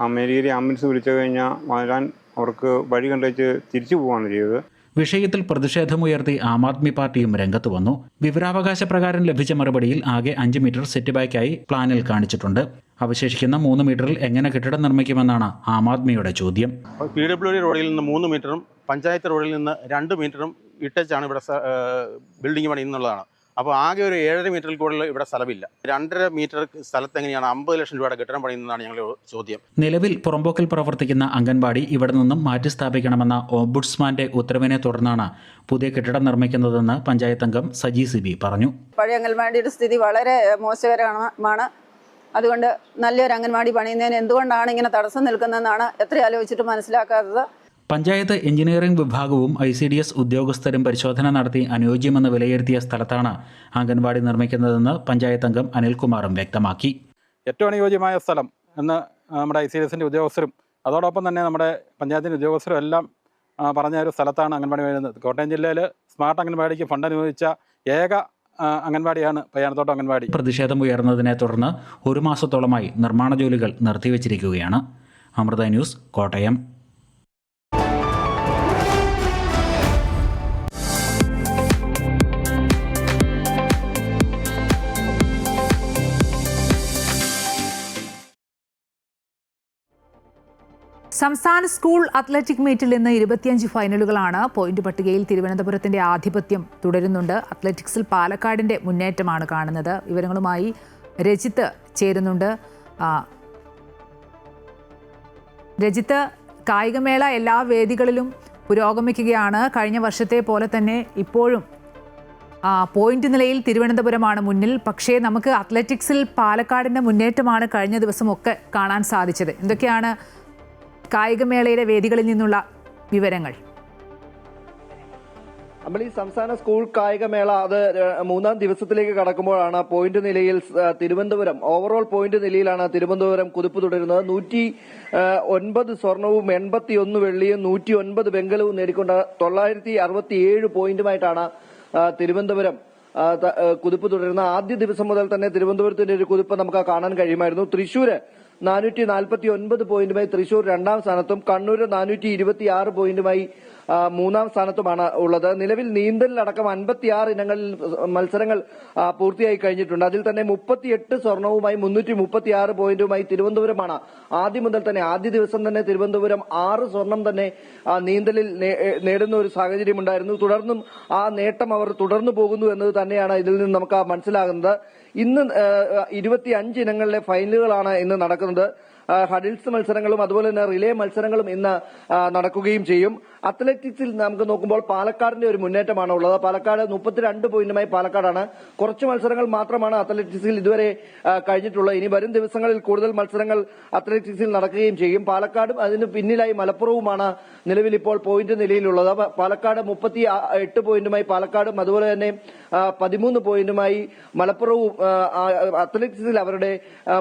അമേരിക്കയിൽ ആംബുലൻസ് വിളിച്ചു കഴിഞ്ഞാൽ വരാൻ അവർക്ക് വഴി കണ്ടുവച്ച് തിരിച്ചു പോവുകയാണ് ചെയ്തത്. വിഷയത്തിൽ പ്രതിഷേധമുയർത്തി ആം ആദ്മി പാർട്ടിയും രംഗത്ത് വന്നു. വിവരാവകാശ പ്രകാരം ലഭിച്ച മറുപടിയിൽ ആകെ 5 മീറ്റർ സെറ്റ് ബാക്കായി പ്ലാനിൽ കാണിച്ചിട്ടുണ്ട്. അവശേഷിക്കുന്ന 3 മീറ്ററിൽ എങ്ങനെ കെട്ടിടം നിർമ്മിക്കുമെന്നാണ് ആം ആദ്മിയുടെ ചോദ്യം. PWD റോഡിൽ നിന്ന് 3 മീറ്ററും പഞ്ചായത്ത് റോഡിൽ നിന്ന് 2 മീറ്ററും ഇട്ടച്ചാണ് ഇവിടെ ബിൽഡിംഗ് പണിയുന്നുള്ളതാണ്. അപ്പോൾ ആകെ ഒരു 7.5 മീറ്ററിൽ കൂടുതൽ ഇവിടെ സ്ഥലമില്ല. 2.5 മീറ്റർ സ്ഥലത്ത് എങ്ങനെയാണ് 50 ലക്ഷം രൂപയുടെ കെട്ടിടം പണിയുന്നതാണ് ഞങ്ങളുടെ ചോദ്യം. നിലവിൽ പുറമ്പോക്കിൽ പ്രവർത്തിക്കുന്ന അംഗൻവാടി ഇവിടെ നിന്നും മാറ്റി സ്ഥാപിക്കണമെന്ന ഓംബുഡ്സ്മാന്റെ ഉത്തരവിനെ തുടർന്നാണ് പുതിയ കെട്ടിടം നിർമ്മിക്കുന്നതെന്ന് പഞ്ചായത്ത് അംഗം സജി സിബി പറഞ്ഞു. പഴയ അംഗൻവാടിയുടെ സ്ഥിതി വളരെ മോശകരമാണ്. അതുകൊണ്ട് നല്ലൊരു അംഗൻവാടി പണിയുന്നതിന് എന്തുകൊണ്ടാണ് ഇങ്ങനെ തടസ്സം നിൽക്കുന്നതെന്നാണ് എത്ര ആലോചിച്ചിട്ട് മനസ്സിലാക്കാത്തത്. പഞ്ചായത്ത് എഞ്ചിനീയറിംഗ് വിഭാഗവും ICDS ഉദ്യോഗസ്ഥരും പരിശോധന നടത്തി അനുയോജ്യമെന്ന് വിലയിരുത്തിയ സ്ഥലത്താണ് അംഗൻവാടി നിർമ്മിക്കുന്നതെന്ന് പഞ്ചായത്ത് അംഗം അനിൽകുമാറും വ്യക്തമാക്കി. ഏറ്റവും അനുയോജ്യമായ സ്ഥലം എന്ന് നമ്മുടെ ICDSന്റെ ഉദ്യോഗസ്ഥരും അതോടൊപ്പം തന്നെ നമ്മുടെ പഞ്ചായത്തിൻ്റെ ഉദ്യോഗസ്ഥരും എല്ലാം പറഞ്ഞ ഒരു സ്ഥലത്താണ് അംഗൻവാടി വരുന്നത്. കോട്ടയം ജില്ലയിൽ സ്മാർട്ട് അംഗൻവാടിക്ക് ഫണ്ട് അനുവദിച്ച ഏക അംഗൻവാടിയാണ് പയ്യാനത്തോട്ടം അംഗൻവാടി. പ്രതിഷേധം ഉയർന്നതിനെ തുടർന്ന് 1 മാസത്തോളമായി നിർമ്മാണ ജോലികൾ നിർത്തിവച്ചിരിക്കുകയാണ്. അമൃത ന്യൂസ്, കോട്ടയം. സംസ്ഥാന സ്കൂൾ അത്ലറ്റിക് മീറ്റിൽ ഇന്ന് 25 ഫൈനലുകളാണ്. പോയിന്റ് പട്ടികയിൽ തിരുവനന്തപുരത്തിന്റെ ആധിപത്യം തുടരുന്നുണ്ട്. അത്ലറ്റിക്സിൽ പാലക്കാടിന്റെ മുന്നേറ്റമാണ് കാണുന്നത്. വിവരങ്ങളുമായി രജിത്ത് ചേരുന്നുണ്ട്. രജിത്ത്, കായികമേള എല്ലാ വേദികളിലും പുരോഗമിക്കുകയാണ്. കഴിഞ്ഞ വർഷത്തെ പോലെ തന്നെ ഇപ്പോഴും പോയിന്റ് നിലയിൽ തിരുവനന്തപുരമാണ് മുന്നിൽ. പക്ഷേ നമുക്ക് അത്ലറ്റിക്സിൽ പാലക്കാടിന്റെ മുന്നേറ്റമാണ് കഴിഞ്ഞ ദിവസമൊക്കെ കാണാൻ സാധിച്ചത്. എന്തൊക്കെയാണ് കായികമേളയിലെ വേദികളിൽ നിന്നുള്ള വിവരങ്ങൾ? നമ്മൾ ഈ സംസ്ഥാന സ്കൂൾ കായികമേള അത് 3-ാം ദിവസത്തിലേക്ക് കടക്കുമ്പോഴാണ് പോയിന്റ് നിലയിൽ തിരുവനന്തപുരം ഓവറോൾ പോയിന്റ് നിലയിലാണ് തിരുവനന്തപുരം കുതിപ്പ് തുടരുന്നത്. 109 സ്വർണവും 81 വെള്ളിയും 109 വെങ്കലവും നേടിക്കൊണ്ട് 967 പോയിന്റുമായിട്ടാണ് തിരുവനന്തപുരം കുതിപ്പ് തുടരുന്നത്. ആദ്യ ദിവസം മുതൽ തന്നെ തിരുവനന്തപുരത്തിന്റെ ഒരു കുതിപ്പ് നമുക്ക് കാണാൻ കഴിയുമായിരുന്നു. തൃശ്ശൂര് 449 പോയിന്റുമായി തൃശൂർ 2-ാം സ്ഥാനത്തും കണ്ണൂർ 426 പോയിന്റുമായി 3-ാം സ്ഥാനത്തുമാണ് ഉള്ളത്. നിലവിൽ നീന്തലിലടക്കം 56 ഇനങ്ങളിൽ മത്സരങ്ങൾ പൂർത്തിയായി കഴിഞ്ഞിട്ടുണ്ട്. അതിൽ തന്നെ 38 സ്വർണവുമായി 336 പോയിന്റുമായി തിരുവനന്തപുരമാണ് ആദ്യം മുതൽ തന്നെ ആദ്യ ദിവസം തന്നെ തിരുവനന്തപുരം 6 സ്വർണം തന്നെ നീന്തലിൽ നേടുന്ന ഒരു സാഹചര്യം ഉണ്ടായിരുന്നു. തുടർന്നും ആ നേട്ടം അവർ തുടർന്നു പോകുന്നു എന്നത് തന്നെയാണ് ഇതിൽ നിന്ന് നമുക്ക് മനസ്സിലാകുന്നത്. ഇന്ന് 25 ഇനങ്ങളിലെ ഫൈനലുകളാണ് ഇന്ന് നടക്കുന്നത്. ഹഡിൽസ് മത്സരങ്ങളും അതുപോലെ തന്നെ റിലേ മത്സരങ്ങളും ഇന്ന് നടക്കുകയും ചെയ്യും. അത്ലറ്റിക്സിൽ നമുക്ക് നോക്കുമ്പോൾ പാലക്കാടിന്റെ ഒരു മുന്നേറ്റമാണ് ഉള്ളത്. പാലക്കാട് 32 പോയിന്റുമായി പാലക്കാടാണ്. കുറച്ച് മത്സരങ്ങൾ മാത്രമാണ് അത്ലറ്റിക്സിൽ ഇതുവരെ കഴിഞ്ഞിട്ടുള്ളത്. ഇനി വരും ദിവസങ്ങളിൽ കൂടുതൽ മത്സരങ്ങൾ അത്ലറ്റിക്സിൽ നടക്കുകയും ചെയ്യും. പാലക്കാടും അതിന് പിന്നിലായി മലപ്പുറവുമാണ് നിലവിൽ ഇപ്പോൾ പോയിന്റ് നിലയിലുള്ളത്. പാലക്കാട് 38 പോയിന്റുമായി പാലക്കാടും അതുപോലെ തന്നെ 13 പോയിന്റുമായി മലപ്പുറവും അത്ലറ്റിക്സിൽ അവരുടെ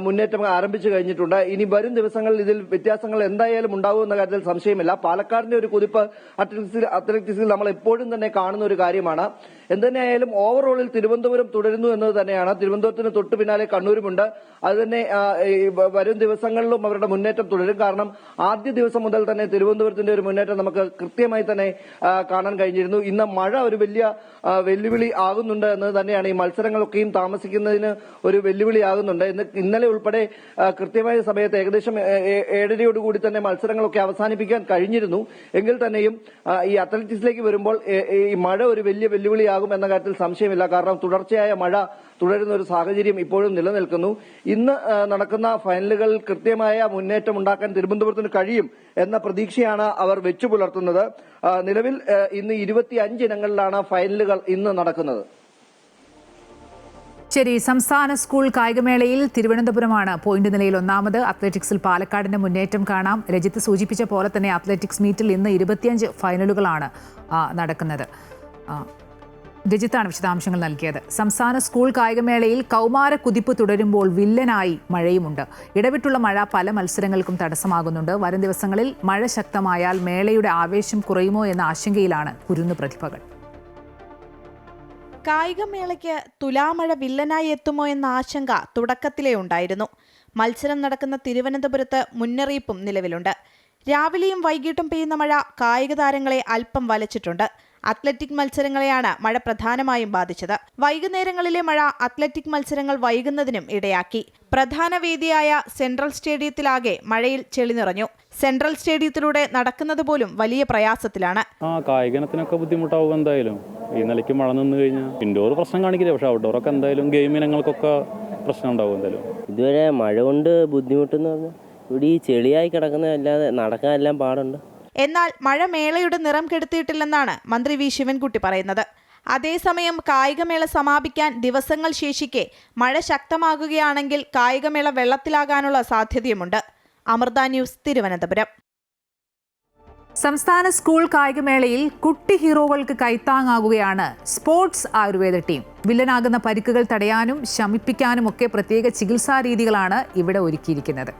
മുന്നേറ്റം ആരംഭിച്ചു കഴിഞ്ഞിട്ടുണ്ട്. ഇനി വരും ദിവസങ്ങളിൽ ഇതിൽ വ്യത്യാസങ്ങൾ എന്തായാലും ഉണ്ടാകുമെന്ന കാര്യത്തിൽ സംശയമില്ല. പാലക്കാടിന്റെ ഒരു കുതിപ്പ് അത്ലറ്റിക്സിൽ നമ്മൾ എപ്പോഴും തന്നെ കാണുന്ന ഒരു കാര്യമാണ്. എന്തുതന്നെയായാലും ഓവറോളിൽ തിരുവനന്തപുരം തുടരുന്നു എന്നത് തന്നെയാണ്. തിരുവനന്തപുരത്തിന് തൊട്ടു പിന്നാലെ കണ്ണൂരുമുണ്ട്. അത് തന്നെ വരും ദിവസങ്ങളിലും അവരുടെ മുന്നേറ്റം തുടരും. കാരണം ആദ്യ ദിവസം മുതൽ തന്നെ തിരുവനന്തപുരത്തിന്റെ ഒരു മുന്നേറ്റം നമുക്ക് കൃത്യമായി തന്നെ കാണാൻ കഴിഞ്ഞിരുന്നു. ഇന്ന് മഴ ഒരു വലിയ വെല്ലുവിളി ആകുന്നുണ്ട് എന്നത് തന്നെയാണ്. ഈ മത്സരങ്ങളൊക്കെയും താമസിക്കുന്നതിന് ഒരു വെല്ലുവിളി ആകുന്നുണ്ട്. ഇന്നലെ ഉൾപ്പെടെ കൃത്യമായ സമയത്ത് ഏകദേശം 7:30 തന്നെ മത്സരങ്ങളൊക്കെ അവസാനിപ്പിക്കാൻ കഴിഞ്ഞിരുന്നു. എങ്കിൽ തന്നെയും ഈ അത്ലറ്റിക്സിലേക്ക് വരുമ്പോൾ ഈ മഴ ഒരു വലിയ വെല്ലുവിളിയാകും ഉണ്ടാകും എന്ന കാര്യത്തിൽ സംശയമില്ല. കാരണം തുടർച്ചയായ മഴ തുടരുന്ന ഒരു സാഹചര്യം ഇപ്പോഴും നിലനിൽക്കുന്നു. ഇന്ന് നടക്കുന്ന ഫൈനലുകൾ കൃത്യമായ മുന്നേറ്റം ഉണ്ടാക്കാൻ തിരുവനന്തപുരത്തിന് കഴിയും എന്ന പ്രതീക്ഷയാണ് അവർ വെച്ചു പുലർത്തുന്നത്. നിലവിൽ ഇന്ന് 25 ഇനങ്ങളിലാണ് ഫൈനലുകൾ ഇന്ന് നടക്കുന്നത്. ശരി, സംസ്ഥാന സ്കൂൾ കായികമേളയിൽ തിരുവനന്തപുരമാണ് പോയിന്റ് നിലയിൽ ഒന്നാമത്. അത്ലറ്റിക്സിൽ പാലക്കാടിന്റെ മുന്നേറ്റം കാണാം. രജിത്ത് സൂചിപ്പിച്ച പോലെ തന്നെ അത്ലറ്റിക്സ് മീറ്റിൽ ഇന്ന് 25 ഫൈനലുകളാണ് നടക്കുന്നത്. രജിത്താണ് വിശദാംശങ്ങൾ നൽകിയത്. സംസ്ഥാന സ്കൂൾ കായികമേളയിൽ കൗമാര കുതിപ്പ് തുടരുമ്പോൾ വില്ലനായി മഴയുമുണ്ട്. ഇടവിട്ടുള്ള മഴ പല മത്സരങ്ങൾക്കും തടസ്സമാകുന്നുണ്ട്. വരും ദിവസങ്ങളിൽ മഴ ശക്തമായാൽ മേളയുടെ ആവേശം കുറയുമോ എന്ന ആശങ്കയിലാണ് കുരുന്നു പ്രതിഭകൾ. കായികമേളയ്ക്ക് തുലാമഴ വില്ലനായി എത്തുമോ എന്ന ആശങ്ക തുടക്കത്തിലേ ഉണ്ടായിരുന്നു. മത്സരം നടക്കുന്ന തിരുവനന്തപുരത്ത് മുന്നറിയിപ്പും നിലവിലുണ്ട്. രാവിലെയും വൈകിട്ടും പെയ്യുന്ന മഴ കായിക താരങ്ങളെ അല്പം വലച്ചിട്ടുണ്ട്. അത്ലറ്റിക് മത്സരങ്ങളെയാണ് മഴ പ്രധാനമായും ബാധിച്ചത്. വൈകുന്നേരങ്ങളിലെ മഴ അത്ലറ്റിക് മത്സരങ്ങൾ വൈകുന്നതിനും ഇടയാക്കി. പ്രധാന വേദിയായ സെൻട്രൽ സ്റ്റേഡിയത്തിലാകെ മഴയിൽ ചെളി നിറഞ്ഞു. സെൻട്രൽ സ്റ്റേഡിയത്തിലൂടെ നടക്കുന്നത് പോലും വലിയ പ്രയാസത്തിലാണ്. കായികത്തിനൊക്കെ ബുദ്ധിമുട്ടാവും എന്തായാലും. ഈ നിലയ്ക്ക് മഴ നിന്ന് കഴിഞ്ഞാൽ ഇൻഡോർ പ്രശ്നം കാണിക്കില്ല, പക്ഷെ ഔട്ട്ഡോറൊക്കെ എന്തായാലും ഗെയിം ഇനങ്ങൾക്കൊക്കെ പ്രശ്നം ഉണ്ടാവും എന്തായാലും. ഇതുവരെ മഴ കൊണ്ട് ബുദ്ധിമുട്ടെന്ന് പറഞ്ഞാൽ ഇവിടെ ഈ ചെളിയായി കിടക്കുന്നതല്ലാതെ നടക്കാനെല്ലാം പാടുണ്ട്. എന്നാൽ മഴ മേളയുടെ നിറം കെടുത്തിയിട്ടില്ലെന്നാണ് മന്ത്രി വി ശിവൻകുട്ടി പറയുന്നത്. അതേസമയം കായികമേള സമാപിക്കാൻ ദിവസങ്ങൾ ശേഷിക്കെ മഴ ശക്തമാകുകയാണെങ്കിൽ കായികമേള വെള്ളത്തിലാകാനുള്ള സാധ്യതയുമുണ്ട്. അമൃത ന്യൂസ്, തിരുവനന്തപുരം. സംസ്ഥാന സ്കൂൾ കായികമേളയിൽ കുട്ടി ഹീറോകൾക്ക് കൈത്താങ്ങാകുകയാണ് സ്പോർട്സ് ആയുർവേദ ടീം. വില്ലനാകുന്ന പരിക്കുകൾ തടയാനും ശമിപ്പിക്കാനുമൊക്കെ പ്രത്യേക ചികിത്സാ രീതികളാണ് ഇവിടെ ഒരുക്കിയിരിക്കുന്നത്.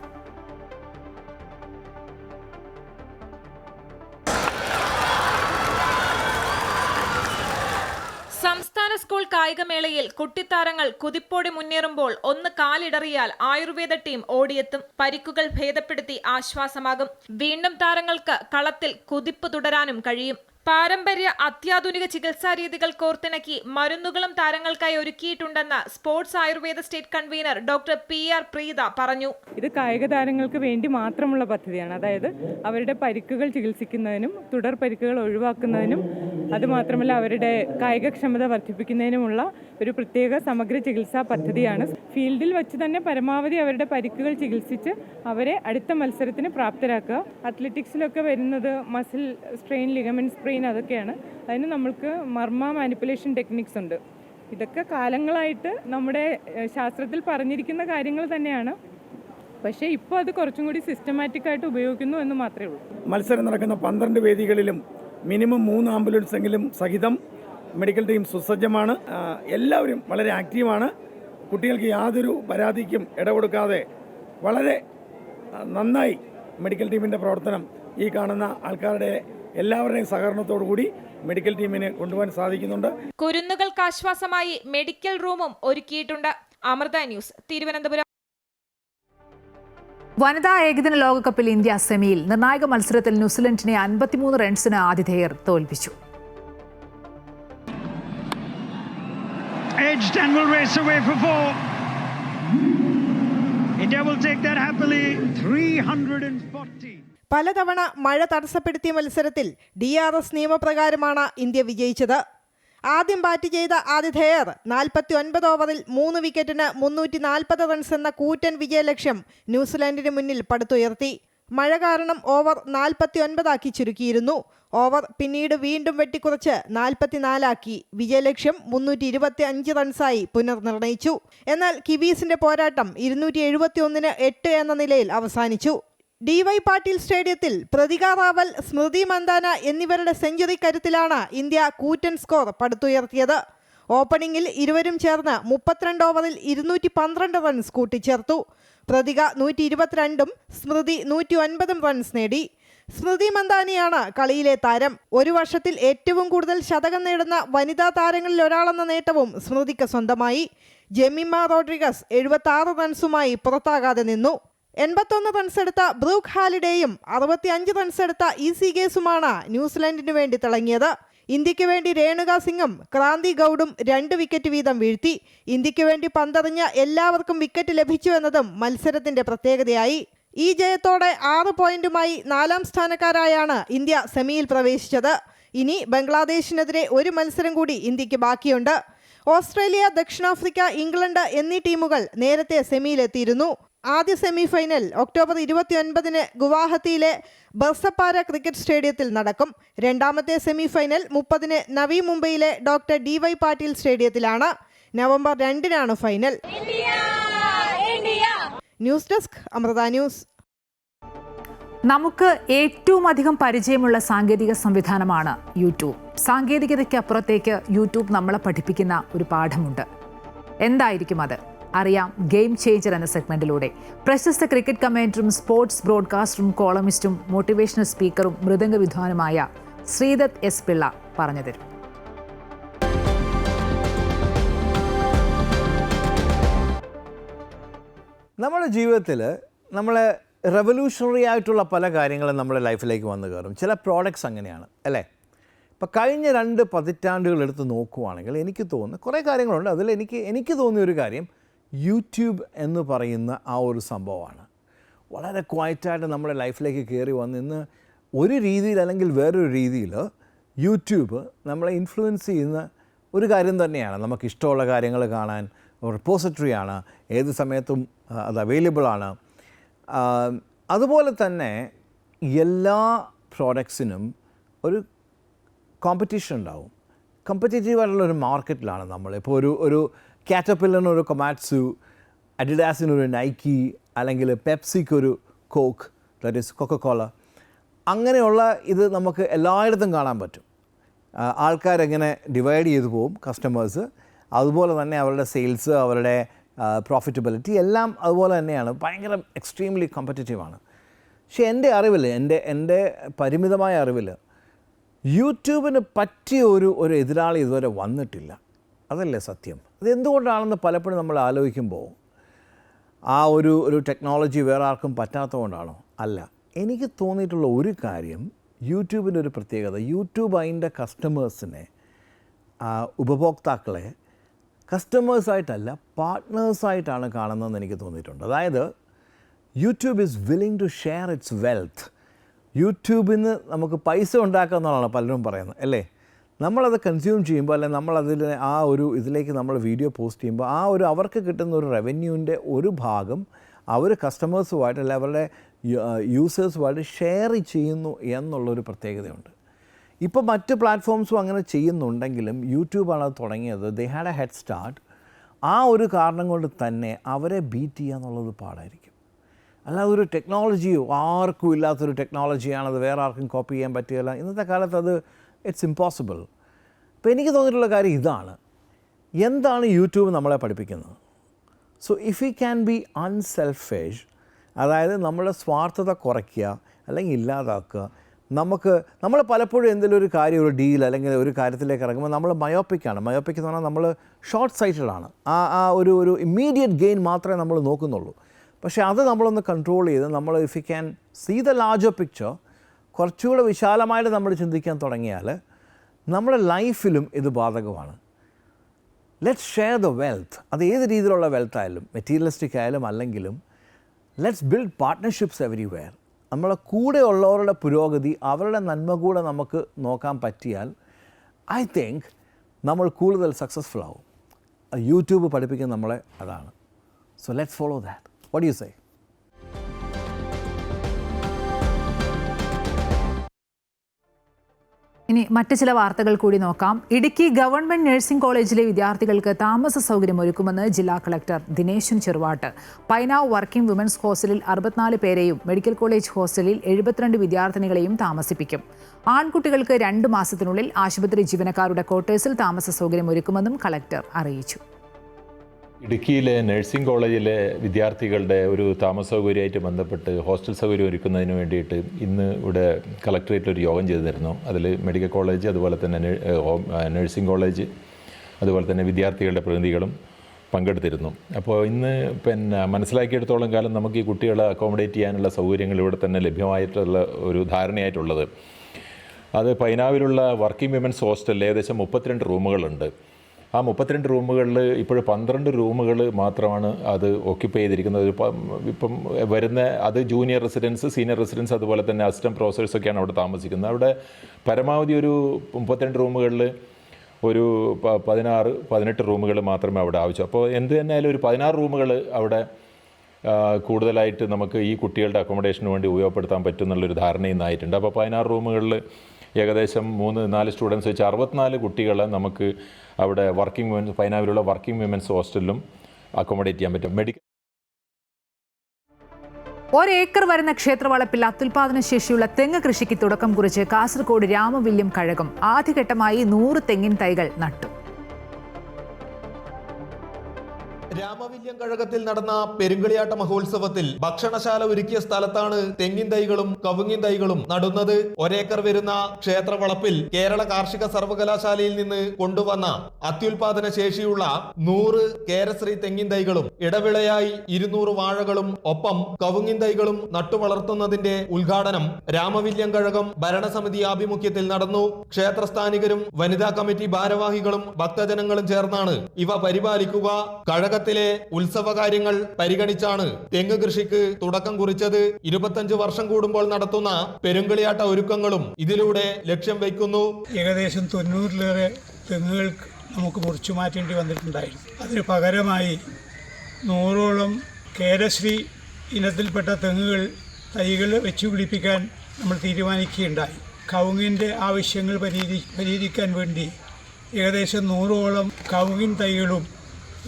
സംസ്ഥാന സ്കൂൾ കായികമേളയിൽ കുട്ടിത്താരങ്ങൾ കുതിപ്പോടെ മുന്നേറുമ്പോൾ ഒന്ന് കാലിടറിയാൽ ആയുർവേദ ടീം ഓടിയെത്തും. പരിക്കുകൾ ഭേദപ്പെടുത്തി ആശ്വാസമാകും. വീണ്ടും താരങ്ങൾക്ക് കളത്തിൽ കുതിപ്പ് തുടരാനും കഴിയും. പാരമ്പര്യ അത്യാധുനിക ചികിത്സാ രീതികൾ കോർത്തിണക്കി മരുന്നുകളും താരങ്ങൾക്കായി ഒരുക്കിയിട്ടുണ്ടെന്ന് sports Ayurveda state convenor doctor PR Preetha പറഞ്ഞു. ഇത് കായിക താരങ്ങൾക്ക് വേണ്ടി മാത്രമുള്ള പദ്ധതിയാണ്. അതായത് അവരുടെ പരിക്കുകൾ ചികിത്സിക്കുന്നതിനും തുടർ പരിക്കുകൾ ഒഴിവാക്കുന്നതിനും അതുമാത്രമല്ല അവരുടെ കായികക്ഷമത വർദ്ധിപ്പിക്കുന്നതിനുമുള്ള ഒരു പ്രത്യേക സമഗ്ര ചികിത്സാ പദ്ധതിയാണ്. ഫീൽഡിൽ വെച്ച് തന്നെ പരമാവധി അവരുടെ പരിക്കുകൾ ചികിത്സിച്ച് അവരെ അടുത്ത മത്സരത്തിന് പ്രാപ്തരാക്കുക. അത്ലറ്റിക്സിലൊക്കെ വരുന്നത് മസിൽ സ്ട്രെയിൻ, ലിഗമെന്റ് സ്ട്രെയിൻ, അതൊക്കെയാണ്. അതിന് നമ്മൾക്ക് മർമ്മ മാനിപ്പുലേഷൻ ടെക്നിക്സ് ഉണ്ട്. ഇതൊക്കെ കാലങ്ങളായിട്ട് നമ്മുടെ ശാസ്ത്രത്തിൽ പറഞ്ഞിരിക്കുന്ന കാര്യങ്ങൾ തന്നെയാണ്. പക്ഷേ ഇപ്പോൾ അത് കുറച്ചും കൂടി സിസ്റ്റമാറ്റിക് ആയിട്ട് ഉപയോഗിക്കുന്നു എന്ന് മാത്രമേ ഉള്ളൂ. മത്സരം നടക്കുന്ന 12 വേദികളിലും മിനിമം 3 ആംബുലൻസ് എങ്കിലും സഹിതം മെഡിക്കൽ ടീം സുസജ്ജമാണ്. എല്ലാവരും വളരെ ആക്റ്റീവാണ്. കുട്ടികൾക്ക് യാതൊരു പരാതിക്കും ഇടകൊടുക്കാതെ വളരെ നന്നായി മെഡിക്കൽ ടീമിൻ്റെ പ്രവർത്തനം ഈ കാണുന്ന ആൾക്കാരുടെ എല്ലാവരുടെയും സഹകരണത്തോടുകൂടി മെഡിക്കൽ ടീമിനെ കൊണ്ടുപോകാൻ സാധിക്കുന്നുണ്ട്. കുരുന്നുകൾക്ക് ആശ്വാസമായി മെഡിക്കൽ റൂമും ഒരുക്കിയിട്ടുണ്ട്. അമൃത ന്യൂസ്, തിരുവനന്തപുരം. വനിതാ ഏകദിന ലോകകപ്പിൽ ഇന്ത്യ സെമിയിൽ. നിർണായക മത്സരത്തിൽ ന്യൂസിലൻഡിനെ 53 റൺസിന് ആതിഥേയർ തോൽപ്പിച്ചു. പലതവണ മഴ തടസ്സപ്പെടുത്തിയ മത്സരത്തിൽ DRS നിയമപ്രകാരമാണ് ഇന്ത്യ വിജയിച്ചത്. ആദ്യം ബാറ്റ് ചെയ്ത ആതിഥേയർ 49 ഓവറിൽ 3 വിക്കറ്റിന് 340 റൺസ് എന്ന കൂറ്റൻ വിജയലക്ഷ്യം ന്യൂസിലാൻഡിന് മുന്നിൽ പടുത്തുയർത്തി. മഴ കാരണം ഓവർ 49 ചുരുക്കിയിരുന്നു. ഓവർ പിന്നീട് വീണ്ടും വെട്ടിക്കുറച്ച് 44 വിജയലക്ഷ്യം 325 റൺസായി പുനർനിർണയിച്ചു. എന്നാൽ കിവീസിന്റെ പോരാട്ടം 271-8 എന്ന നിലയിൽ അവസാനിച്ചു. DY പാട്ടീൽ സ്റ്റേഡിയത്തിൽ പ്രതിക റാവൽ, സ്മൃതി മന്ദാന എന്നിവരുടെ സെഞ്ചുറി കരുത്തിലാണ് ഇന്ത്യ കൂറ്റൻ സ്കോർ പടുത്തുയർത്തിയത്. ഓപ്പണിംഗിൽ ഇരുവരും ചേർന്ന് 32 ഓവറിൽ 212 റൺസ് കൂട്ടിച്ചേർത്തു. പ്രതിക 122-ഉം സ്മൃതി 109 റൺസ് നേടി. സ്മൃതി മന്ദാനിയാണ് കളിയിലെ താരം. ഒരു വർഷത്തിൽ ഏറ്റവും കൂടുതൽ ശതകം നേടുന്ന വനിതാ താരങ്ങളിൽ ഒരാളെന്ന നേട്ടവും സ്മൃതിക്ക് സ്വന്തമായി. ജെമിമ റോഡ്രിഗസ് 76 റൺസുമായി പുറത്താകാതെ നിന്നു. 81 റൺസ് എടുത്ത ബ്രൂക്ക് ഹാലിഡേയും 65 റൺസ് എടുത്ത EC ഗേസുമാണ് ന്യൂസിലൻഡിനു വേണ്ടി തിളങ്ങിയത്. ഇന്ത്യക്ക് വേണ്ടി രേണുക സിംഗും ക്രാന്തി ഗൌഡും 2 വിക്കറ്റ് വീതം വീഴ്ത്തി. ഇന്ത്യക്ക് വേണ്ടി പന്തെറിഞ്ഞ എല്ലാവർക്കും വിക്കറ്റ് ലഭിച്ചു എന്നതും മത്സരത്തിന്റെ പ്രത്യേകതയായി. ഈ ജയത്തോടെ 6 പോയിന്റുമായി 4-ാം സ്ഥാനക്കാരായാണ് ഇന്ത്യ സെമിയിൽ പ്രവേശിച്ചത്. ഇനി ബംഗ്ലാദേശിനെതിരെ ഒരു മത്സരം കൂടി ഇന്ത്യക്ക് ബാക്കിയുണ്ട്. ഓസ്ട്രേലിയ, ദക്ഷിണാഫ്രിക്ക, ഇംഗ്ലണ്ട് എന്നീ ടീമുകൾ നേരത്തെ സെമിയിലെത്തിയിരുന്നു. ആദ്യ സെമി ഫൈനൽ ഒക്ടോബർ 29 ഗുവാഹത്തിയിലെ ബർസപ്പാര ക്രിക്കറ്റ് സ്റ്റേഡിയത്തിൽ നടക്കും. രണ്ടാമത്തെ സെമി ഫൈനൽ 30 നവി മുംബൈയിലെ ഡോക്ടർ DY പാട്ടീൽ സ്റ്റേഡിയത്തിലാണ്. November 2 final. News desk, Amrita news. നമുക്ക് ഏറ്റവും അധികം പരിചയമുള്ള സാങ്കേതിക സംവിധാനമാണ് യൂട്യൂബ്. സാങ്കേതികതയ്ക്കപ്പുറത്തേക്ക് യൂട്യൂബ് നമ്മളെ പഠിപ്പിക്കുന്ന ഒരു പാഠമുണ്ട്. എന്തായിരിക്കും അത്? അറിയാം ഗെയിം ചേഞ്ചർ എന്ന സെഗ്മെന്റിലൂടെ. പ്രശസ്ത ക്രിക്കറ്റ് കമന്ററും സ്പോർട്സ് ബ്രോഡ്കാസ്റ്ററും കോളമിസ്റ്റും മോട്ടിവേഷണൽ സ്പീക്കറും മൃദംഗ വിദ്വാനുമായ ശ്രീദത്ത് S. പിള്ള പറഞ്ഞു തരും. നമ്മുടെ ജീവിതത്തിൽ നമ്മളെ റെവല്യൂഷണറി ആയിട്ടുള്ള പല കാര്യങ്ങളും നമ്മുടെ ലൈഫിലേക്ക് വന്നു കയറും. ചില പ്രോഡക്ട്സ് അങ്ങനെയാണ് അല്ലേ? ഇപ്പോൾ കഴിഞ്ഞ 2 പതിറ്റാണ്ടുകൾ എടുത്ത് നോക്കുവാണെങ്കിൽ എനിക്ക് തോന്നുന്നു കുറേ കാര്യങ്ങളുണ്ട്. അതിൽ എനിക്ക് തോന്നിയൊരു കാര്യം യൂട്യൂബ് എന്ന് പറയുന്ന ആ ഒരു സംഭവമാണ്. വളരെ ക്വയറ്റായിട്ട് നമ്മുടെ ലൈഫിലേക്ക് കയറി വന്ന് ഇന്ന് ഒരു രീതിയിൽ അല്ലെങ്കിൽ വേറൊരു രീതിയിൽ യൂട്യൂബ് നമ്മളെ ഇൻഫ്ലുവൻസ് ചെയ്യുന്ന ഒരു കാര്യം തന്നെയാണ്. നമുക്കിഷ്ടമുള്ള കാര്യങ്ങൾ കാണാൻ റിപ്പോസിറ്ററിയാണ്, ഏത് സമയത്തും അത് അവൈലബിളാണ്. അതുപോലെ തന്നെ എല്ലാ പ്രോഡക്ട്സിനും ഒരു കോമ്പറ്റീഷൻ ഉണ്ടാവും. കോമ്പറ്റേറ്റീവായിട്ടുള്ളൊരു മാർക്കറ്റിലാണ് നമ്മൾ. ഇപ്പോൾ ഒരു കാറ്റർപില്ലറിനൊരു കൊമാറ്റ്സു, അഡിഡാസിനൊരു നൈക്കി, അല്ലെങ്കിൽ പെപ്സിക്കൊരു കോക്ക്, ദാറ്റ് ഈസ് കൊക്കക്കോള. അങ്ങനെയുള്ള ഇത് നമുക്ക് എല്ലായിടത്തും കാണാൻ പറ്റും. ആൾക്കാരെങ്ങനെ ഡിവൈഡ് ചെയ്തു പോകും, കസ്റ്റമേഴ്സ്. അതുപോലെ തന്നെ അവരുടെ സെയിൽസ്, അവരുടെ പ്രോഫിറ്റബിലിറ്റി എല്ലാം അതുപോലെ തന്നെയാണ്. ഭയങ്കര എക്സ്ട്രീംലി കോമ്പറ്റേറ്റീവാണ്. പക്ഷേ എൻ്റെ അറിവിൽ, എൻ്റെ പരിമിതമായ അറിവിൽ യൂട്യൂബിന് പറ്റിയ ഒരു എതിരാളി ഇതുവരെ വന്നിട്ടില്ല. അതല്ലേ സത്യം? അതെന്തുകൊണ്ടാണെന്ന് പലപ്പോഴും നമ്മൾ ആലോചിക്കുമ്പോൾ ആ ഒരു ടെക്നോളജി വേറെ ആർക്കും പറ്റാത്തതുകൊണ്ടാണോ? അല്ല. എനിക്ക് തോന്നിയിട്ടുള്ള ഒരു കാര്യം, യൂട്യൂബിൻ്റെ ഒരു പ്രത്യേകത, യൂട്യൂബ് അതിൻ്റെ കസ്റ്റമേഴ്സിനെ, ഉപഭോക്താക്കളെ കസ്റ്റമേഴ്സായിട്ടല്ല പാർട്ട്നേഴ്സായിട്ടാണ് കാണുന്നതെന്ന് എനിക്ക് തോന്നിയിട്ടുണ്ട്. അതായത് YouTube is willing to share its wealth. യൂട്യൂബിന് നമുക്ക് പൈസ ഉണ്ടാക്കുക എന്നുള്ളതാണ് പലരും പറയുന്നത് അല്ലേ? നമ്മളത് കൺസ്യൂം ചെയ്യുമ്പോൾ, അല്ലെങ്കിൽ നമ്മളതിൽ ഇതിലേക്ക് നമ്മൾ വീഡിയോ പോസ്റ്റ് ചെയ്യുമ്പോൾ അവർക്ക് കിട്ടുന്ന ഒരു റവന്യൂവിൻ്റെ ഒരു ഭാഗം അവർ കസ്റ്റമേഴ്സുമായിട്ട് അല്ലെങ്കിൽ അവരുടെ യൂസേഴ്സുമായിട്ട് ഷെയർ ചെയ്യുന്നു എന്നുള്ളൊരു പ്രത്യേകതയുണ്ട്. ഇപ്പോൾ മറ്റ് പ്ലാറ്റ്ഫോംസും അങ്ങനെ ചെയ്യുന്നുണ്ടെങ്കിലും യൂട്യൂബാണ് അത് തുടങ്ങിയത്. They had A head start. ആ ഒരു കാരണം കൊണ്ട് തന്നെ അവരെ ബീറ്റ് ചെയ്യുക എന്നുള്ളത് പാടായിരിക്കും. അല്ലാതെ ഒരു ടെക്നോളജി ആർക്കും ഇല്ലാത്തൊരു ടെക്നോളജിയാണത്, വേറെ ആർക്കും കോപ്പി ചെയ്യാൻ പറ്റുകയില്ല. ഇന്നത്തെ കാലത്ത് അത് ഇറ്റ്സ് ഇമ്പോസിബിൾ. അപ്പോൾ എനിക്ക് തോന്നിയിട്ടുള്ള കാര്യം ഇതാണ്. എന്താണ് യൂട്യൂബ് നമ്മളെ പഠിപ്പിക്കുന്നത്? So if you can be unselfish, അതായത് നമ്മുടെ സ്വാർത്ഥത കുറയ്ക്കുക അല്ലെങ്കിൽ ഇല്ലാതാക്കുക. നമ്മൾ പലപ്പോഴും എന്തെങ്കിലും ഒരു കാര്യം, ഒരു ഡീൽ അല്ലെങ്കിൽ ഒരു കാര്യത്തിലേക്ക് ഇറങ്ങുമ്പോൾ നമ്മൾ മയോപ്പിക്കാണ്. മയോപ്പിക് എന്ന് പറഞ്ഞാൽ നമ്മൾ ഷോർട്ട് സൈറ്റഡാണ്. ഒരു ഇമ്മീഡിയറ്റ് ഗെയിൻ മാത്രമേ നമ്മൾ നോക്കുന്നുള്ളൂ. പക്ഷേ അത് നമ്മളൊന്ന് കൺട്രോൾ ചെയ്ത് നമ്മൾ if you can see the larger picture, കുറച്ചുകൂടെ വിശാലമായിട്ട് നമ്മൾ ചിന്തിക്കാൻ തുടങ്ങിയാൽ നമ്മുടെ ലൈഫിലും ഇത് ബാധകമാണ്. Let's share the wealth. അത് ഏത് രീതിയിലുള്ള വെൽത്ത് ആയാലും, മെറ്റീരിയലിസ്റ്റിക് ആയാലും അല്ലെങ്കിലും, ലെറ്റ്സ് ബിൽഡ് പാർട്ട്ണർഷിപ്സ് എവരിവെയർ. നമ്മളെ കൂടെ ഉള്ളവരുടെ പുരോഗതി, അവരുടെ നന്മ കൂടെ നമുക്ക് നോക്കാൻ പറ്റിയാൽ ഐ തിങ്ക് നമ്മൾ കൂടുതൽ സക്സസ്ഫുൾ ആവും. യൂട്യൂബ് പഠിപ്പിക്കുന്ന നമ്മളെ അതാണ്. So let's follow that. What do you say? ഇനി മറ്റ് ചില വാർത്തകൾ കൂടി നോക്കാം. ഇടുക്കി ഗവൺമെന്റ് നഴ്സിംഗ് കോളേജിലെ വിദ്യാർത്ഥികൾക്ക് താമസ സൗകര്യം ഒരുക്കുമെന്ന് ജില്ലാ collector Dineshan Cheruvattu. Painavu working women's ഹോസ്റ്റലിൽ 64 പേരെയും മെഡിക്കൽ കോളേജ് ഹോസ്റ്റലിൽ 72 വിദ്യാർത്ഥിനികളെയും താമസിപ്പിക്കും. ആൺകുട്ടികൾക്ക് 2 മാസത്തിനുള്ളിൽ ആശുപത്രി ജീവനക്കാരുടെ ക്വാർട്ടേഴ്സിൽ താമസ സൗകര്യം ഒരുക്കുമെന്നും കളക്ടർ അറിയിച്ചു. ഇടുക്കിയിലെ നഴ്സിംഗ് കോളേജിലെ വിദ്യാർത്ഥികളുടെ ഒരു താമസ സൗകര്യമായിട്ട് ബന്ധപ്പെട്ട് ഹോസ്റ്റൽ സൗകര്യം ഒരുക്കുന്നതിന് വേണ്ടിയിട്ട് ഇന്ന് ഇവിടെ കളക്ടറേറ്റിൽ ഒരു യോഗം ചെയ്തിരുന്നു. അതിൽ മെഡിക്കൽ കോളേജ്, അതുപോലെ തന്നെ നഴ്സിംഗ് കോളേജ്, അതുപോലെ തന്നെ വിദ്യാർത്ഥികളുടെ പ്രതിനിധികളും പങ്കെടുത്തിരുന്നു. അപ്പോൾ ഇന്ന് മനസ്സിലാക്കിയെടുത്തോളം കാലം നമുക്ക് ഈ കുട്ടികളെ അക്കോമഡേറ്റ് ചെയ്യാനുള്ള സൗകര്യങ്ങൾ ഇവിടെ തന്നെ ലഭ്യമായിട്ടുള്ള ഒരു ധാരണയായിട്ടുള്ളത്. അത് പൈനാവിലുള്ള വർക്കിംഗ് വിമൻസ് ഹോസ്റ്റലിൽ ഏകദേശം 32 റൂമുകളുണ്ട്. ആ 32 റൂമുകളിൽ ഇപ്പോഴും 12 റൂമുകൾ മാത്രമാണ് അത് ഓക്യുപ്പൈ ചെയ്തിരിക്കുന്നത്. ഇപ്പം വരുന്ന അത് ജൂനിയർ റെസിഡൻസ്, സീനിയർ റെസിഡൻസ്, അതുപോലെ തന്നെ അസിസ്റ്റൻറ്റ് പ്രൊഫസേഴ്സൊക്കെയാണ് അവിടെ താമസിക്കുന്നത്. അവിടെ പരമാവധി ഒരു 32 റൂമുകളിൽ ഒരു 16-18 റൂമുകൾ മാത്രമേ അവിടെ ആവശ്യം. അപ്പോൾ എന്ത് തന്നെയായാലും ഒരു 16 റൂമുകൾ അവിടെ കൂടുതലായിട്ട് നമുക്ക് ഈ കുട്ടികളുടെ അക്കോമഡേഷന് വേണ്ടി ഉപയോഗപ്പെടുത്താൻ പറ്റും എന്നുള്ളൊരു ധാരണ ഇന്നായിട്ടുണ്ട്. അപ്പോൾ 16 റൂമുകളിൽ ഏകദേശം 3-4 സ്റ്റുഡൻസ് വെച്ച് 64 കുട്ടികളെ നമുക്ക് അവിടെ വർക്കിംഗ് വിമൻസ്, പൈനാവിലുള്ള വർക്കിംഗ് വിമൻസ് ഹോസ്റ്റലിലും അക്കോമഡേറ്റ് ചെയ്യാൻ പറ്റും. മെഡിക്കൽ 1 ഏക്കർ വരുന്ന ക്ഷേത്രവളപ്പിൽ അത്യുൽപാദന ശേഷിയുള്ള തെങ്ങ് കൃഷിക്ക് തുടക്കം കുറിച്ച് കാസർഗോഡ് രാമവില്യം കഴകം ആദ്യഘട്ടമായി 100 തെങ്ങിൻ തൈകൾ നട്ടു. രാമവില്യം കഴകത്തിൽ നടന്ന പെരുങ്കളിയാട്ട മഹോത്സവത്തിൽ ഭക്ഷണശാല ഒരുക്കിയ സ്ഥലത്താണ് തെങ്ങിൻ തൈകളും കവുങ്ങിൻ തൈകളും നടുന്നത്. 1 ഏക്കർ വരുന്ന ക്ഷേത്രവളപ്പിൽ കേരള കാർഷിക സർവകലാശാലയിൽ നിന്ന് കൊണ്ടുവന്ന അത്യുൽപാദന ശേഷിയുള്ള 100 കേരശ്രീ തെങ്ങിൻ തൈകളും ഇടവിളയായി 200 വാഴകളും ഒപ്പം കവുങ്ങിൻ തൈകളും നട്ടുവളർത്തുന്നതിന്റെ ഉദ്ഘാടനം രാമവില്യം കഴകം ഭരണസമിതി ആഭിമുഖ്യത്തിൽ നടന്നു. ക്ഷേത്രസ്ഥാനികരും വനിതാ കമ്മിറ്റി ഭാരവാഹികളും ഭക്തജനങ്ങളും ചേർന്നാണ് ഇവ പരിപാലിക്കുക. കഴകത്തിലെ ഉത്സവകാര്യങ്ങൾ പരിഗണിച്ചാണ് തെങ്ങ് കൃഷിക്ക് തുടക്കം കുറിച്ചത്. 25 വർഷം കൂടുമ്പോൾ നടത്തുന്ന പെരുങ്കളിയാട്ട ഒരുക്കങ്ങളും ഇതിലൂടെ ലക്ഷ്യം വയ്ക്കുന്നു. ഏകദേശം 90-ലേറെ തെങ്ങുകൾ നമുക്ക് മുറിച്ചു മാറ്റേണ്ടി വന്നിട്ടുണ്ടായിരുന്നു. അതിന് പകരമായി 100ഓളം കേരശ്രീ ഇനത്തിൽപ്പെട്ട തെങ്ങുകൾ തൈകൾ വെച്ചുപിടിപ്പിക്കാൻ നമ്മൾ തീരുമാനിക്കുകയുണ്ടായി. കവുങ്ങിൻ്റെ ആവശ്യങ്ങൾ പരിഹരിക്കാൻ വേണ്ടി ഏകദേശം 100ഓളം കവുങ്ങിൻ തൈകളും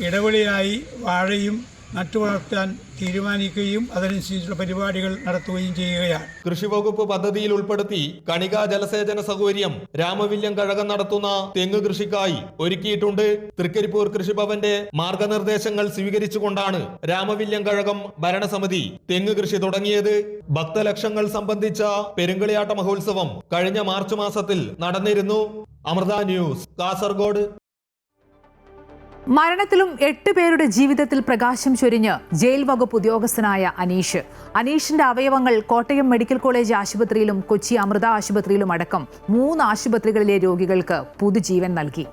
ഇടവിളയായി വാഴയും നട്ടുവളർത്താൻ തീരുമാനിക്കുകയും അതനുസരിച്ചുള്ള പരിപാടികൾ നടത്തുകയും ചെയ്യുകയാണ്. കൃഷിവകുപ്പ് പദ്ധതിയിൽ ഉൾപ്പെടുത്തി കണികാ ജലസേചന സൗകര്യം രാമവില്യം കഴകം നടത്തുന്ന തെങ്ങ് കൃഷിക്കായി ഒരുക്കിയിട്ടുണ്ട്. തൃക്കരിപ്പൂർ കൃഷിഭവന്റെ മാർഗനിർദ്ദേശങ്ങൾ സ്വീകരിച്ചുകൊണ്ടാണ് രാമവില്യം കഴകം ഭരണസമിതി തെങ്ങ് കൃഷി തുടങ്ങിയത്. ഭക്തലക്ഷങ്ങൾ സംബന്ധിച്ച പെരുങ്കളിയാട്ട മഹോത്സവം കഴിഞ്ഞ മാർച്ച് മാസത്തിൽ നടന്നിരുന്നു. അമൃത ന്യൂസ്, കാസർഗോഡ്. മരണത്തിലും 8 പേരുടെ ജീവിതത്തിൽ പ്രകാശം ചൊരിഞ്ഞ് ജയിൽ വകുപ്പ് ഉദ്യോഗസ്ഥനായ അനീഷിന്റെ അവയവങ്ങൾ കോട്ടയം മെഡിക്കൽ കോളേജ് ആശുപത്രിയിലും കൊച്ചി അമൃത ആശുപത്രിയിലും അടക്കം 3 ആശുപത്രികളിലെ രോഗികൾക്ക് പുതുജീവൻ നൽകി.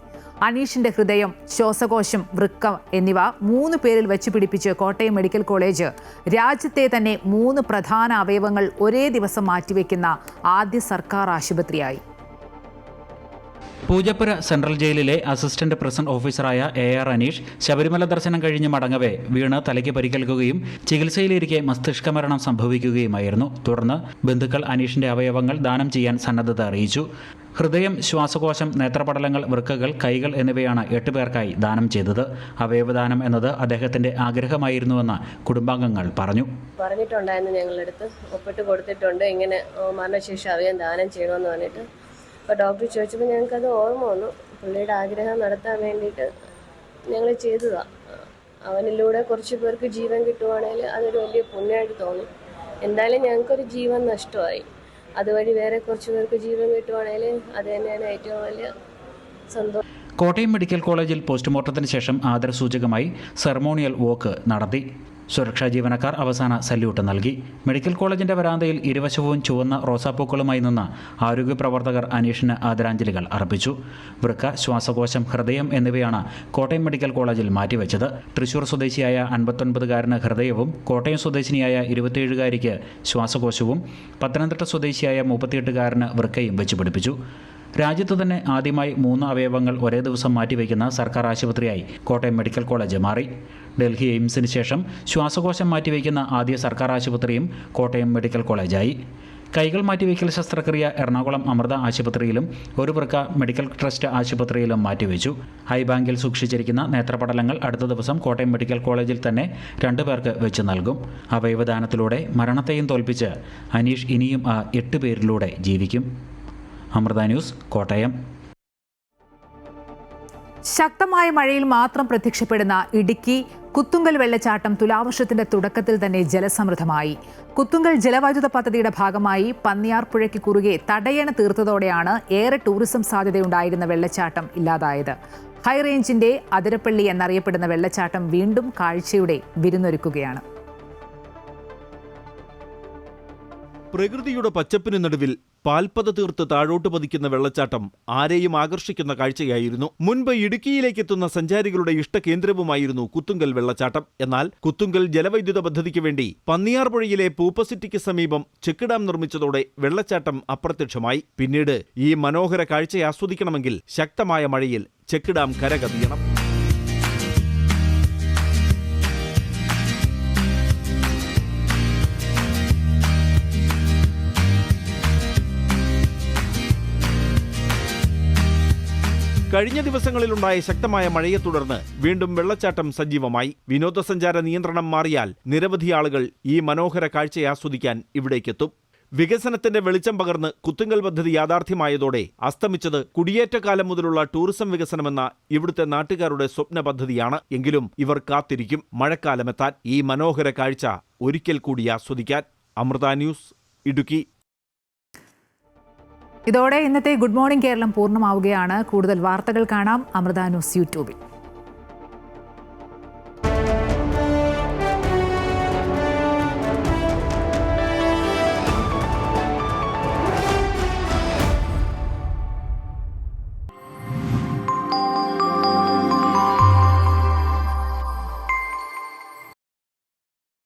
അനീഷിന്റെ ഹൃദയം, ശ്വാസകോശം, വൃക്ക എന്നിവ 3 പേരിൽ വെച്ച് പിടിപ്പിച്ച് കോട്ടയം മെഡിക്കൽ കോളേജ് രാജ്യത്തെ തന്നെ 3 പ്രധാന അവയവങ്ങൾ ഒരേ ദിവസം മാറ്റിവെക്കുന്ന ആദ്യ സർക്കാർ ആശുപത്രിയായി. പൂജപ്പുര സെൻട്രൽ ജയിലിലെ അസിസ്റ്റന്റ് പ്രസന്റ് ഓഫീസറായ AR അനീഷ് ശബരിമല ദർശനം കഴിഞ്ഞ് മടങ്ങവേ വീണ് തലയ്ക്ക് പരിക്കേൽക്കുകയും ചികിത്സയിലിരിക്കെ മസ്തിഷ്ക മരണം സംഭവിക്കുകയുമായിരുന്നു. തുടർന്ന് ബന്ധുക്കൾ അനീഷിന്റെ അവയവങ്ങൾ ദാനം ചെയ്യാൻ സന്നദ്ധത അറിയിച്ചു. ഹൃദയം, ശ്വാസകോശം, നേത്രപടലങ്ങൾ, വൃക്കകൾ, കൈകൾ എന്നിവയാണ് 8 പേർക്കായി ദാനം ചെയ്തത്. അവയവദാനം എന്നത് അദ്ദേഹത്തിന്റെ ആഗ്രഹമായിരുന്നുവെന്ന് കുടുംബാംഗങ്ങൾ പറഞ്ഞിട്ടുണ്ടായിരുന്നു. ഞങ്ങളുടെ അടുത്ത് ഒപ്പിട്ട് കൊടുത്തിട്ടുണ്ട്, ഇങ്ങനെ മരണശേഷം അവയവം ദാനം ചെയ്യണമെന്ന് പറഞ്ഞിട്ട്. അപ്പോൾ ഡോക്ടർ ചോദിച്ചപ്പോൾ ഞങ്ങൾക്കത് ഓർമ്മ വന്നു. പുള്ളിയുടെ ആഗ്രഹം നടത്താൻ വേണ്ടിയിട്ട് ഞങ്ങൾ ചെയ്തതാണ്. അവനിലൂടെ കുറച്ച് പേർക്ക് ജീവൻ കിട്ടുവാണെങ്കിൽ അതൊരു വലിയ പുണ്യമായിട്ട് തോന്നി. എന്തായാലും ഞങ്ങൾക്കൊരു ജീവൻ നഷ്ടമായി. അതുവഴി വേറെ കുറച്ച് പേർക്ക് ജീവൻ കിട്ടുവാണെങ്കിൽ അത് തന്നെയാണ് ഏറ്റവും വലിയ സന്തോഷം. കോട്ടയം മെഡിക്കൽ കോളേജിൽ പോസ്റ്റ്മോർട്ടത്തിന് ശേഷം ആദരസൂചകമായി സെറമോണിയൽ വോക്ക് നടത്തി. സുരക്ഷാ ജീവനക്കാർ അവസാന സല്യൂട്ട് നൽകി. മെഡിക്കൽ കോളേജിന്റെ വരാന്തയിൽ ഇരുവശവും ചുവന്ന റോസാപ്പൂക്കളുമായി നിന്ന് ആരോഗ്യ പ്രവർത്തകർ അനീഷിന് ആദരാഞ്ജലികൾ അർപ്പിച്ചു. വൃക്ക, ശ്വാസകോശം, ഹൃദയം എന്നിവയാണ് കോട്ടയം മെഡിക്കൽ കോളേജിൽ മാറ്റിവെച്ചത്. തൃശൂർ സ്വദേശിയായ 59-കാരന് ഹൃദയവും കോട്ടയം സ്വദേശിനിയായ 27-കാരിക്ക് ശ്വാസകോശവും പത്തനംതിട്ട സ്വദേശിയായ 38-കാരന് വൃക്കയും വെച്ചുപിടിപ്പിച്ചു. രാജ്യത്ത് തന്നെ ആദ്യമായി 3 അവയവങ്ങൾ ഒരേ ദിവസം മാറ്റിവെക്കുന്ന സർക്കാർ ആശുപത്രിയായി കോട്ടയം മെഡിക്കൽ കോളേജ് മാറി. ഡൽഹി എയിംസിന് ശേഷം ശ്വാസകോശം മാറ്റിവെക്കുന്ന ആദ്യ സർക്കാർ ആശുപത്രിയും കോട്ടയം മെഡിക്കൽ കോളേജായി. കൈകൾ മാറ്റിവെക്കൽ ശസ്ത്രക്രിയ എറണാകുളം അമൃത ആശുപത്രിയിലും ഒരു വൃക്ക മെഡിക്കൽ ട്രസ്റ്റ് ആശുപത്രിയിലും മാറ്റിവെച്ചു. ഐബാങ്കിൽ സൂക്ഷിച്ചിരിക്കുന്ന നേത്രപടലങ്ങൾ അടുത്ത ദിവസം കോട്ടയം മെഡിക്കൽ കോളേജിൽ തന്നെ 2 പേർക്ക് വെച്ച് നൽകും. അവയവദാനത്തിലൂടെ മരണത്തെയും തോൽപ്പിച്ച് അനീഷ് ഇനിയും ആ 8 പേരിലൂടെ ജീവിക്കും. അമൃത ന്യൂസ്, കോട്ടയം. ശക്തമായ മഴയിൽ മാത്രം പ്രത്യക്ഷപ്പെടുന്ന ഇടുക്കി കുത്തുങ്കൽ വെള്ളച്ചാട്ടം തുലാവർഷത്തിന്റെ തുടക്കത്തിൽ തന്നെ ജലസമൃദ്ധമായി. കുത്തുങ്കൽ ജലവൈദ്യുത പദ്ധതിയുടെ ഭാഗമായി പന്നിയാർ പുഴയ്ക്ക് കുറുകെ തടയണ തീർത്തതോടെയാണ് ഏറെ ടൂറിസം സാധ്യതയുണ്ടായിരുന്ന വെള്ളച്ചാട്ടം ഇല്ലാതായത്. ഹൈറേഞ്ചിന്റെ അതിരപ്പള്ളി എന്നറിയപ്പെടുന്ന വെള്ളച്ചാട്ടം വീണ്ടും കാഴ്ചയുടെ വിരുന്നൊരുക്കുകയാണ്. പ്രകൃതിയുടെ പച്ചപ്പിന് നടുവിൽ പാൽപ്പത തീർത്ത് താഴോട്ട് പതിക്കുന്ന വെള്ളച്ചാട്ടം ആരെയും ആകർഷിക്കുന്ന കാഴ്ചയായിരുന്നു. മുൻപ് ഇടുക്കിയിലേക്കെത്തുന്ന സഞ്ചാരികളുടെ ഇഷ്ടകേന്ദ്രവുമായിരുന്നു കുത്തുങ്കൽ വെള്ളച്ചാട്ടം. എന്നാൽ കുത്തുങ്കൽ ജലവൈദ്യുത പദ്ധതിക്ക് വേണ്ടി പന്നിയാർപുഴയിലെ പൂപ്പസിറ്റിക്ക് സമീപം ചെക്ക് ഡാം നിർമ്മിച്ചതോടെ വെള്ളച്ചാട്ടം അപ്രത്യക്ഷമായി. പിന്നീട് ഈ മനോഹര കാഴ്ച ആസ്വദിക്കണമെങ്കിൽ ശക്തമായ മഴയിൽ ചെക്ക് ഡാം കരകവിയണം. കഴിഞ്ഞ ദിവസങ്ങളിലുണ്ടായ ശക്തമായ മഴയെ തുടർന്ന് വീണ്ടും വെള്ളച്ചാട്ടം സജീവമായി. വിനോദസഞ്ചാര നിയന്ത്രണം മാറിയാൽ നിരവധി ആളുകൾ ഈ മനോഹര കാഴ്ച ആസ്വദിക്കാൻ ഇവിടേക്കെത്തും. വികസനത്തിന്റെ വെളിച്ചം പകർന്ന് കുത്തുങ്കൽ പദ്ധതി യാഥാർത്ഥ്യമായതോടെ അസ്തമിച്ചത് കുടിയേറ്റക്കാലം മുതലുള്ള ടൂറിസം വികസനമെന്ന ഇവിടുത്തെ നാട്ടുകാരുടെ സ്വപ്ന പദ്ധതിയാണ്. എങ്കിലും ഇവർ കാത്തിരിക്കും മഴക്കാലമെത്താൻ ഈ മനോഹര കാഴ്ച ഒരിക്കൽ കൂടി ആസ്വദിക്കാൻ. അമൃത ന്യൂസ്, ഇടുക്കി. ഇതോടെ ഇന്നത്തെ ഗുഡ് മോർണിംഗ് കേരളം പൂർണ്ണമാവുകയാണ്. കൂടുതൽ വാർത്തകൾ കാണാം അമൃത ന്യൂസ് യൂട്യൂബിൽ.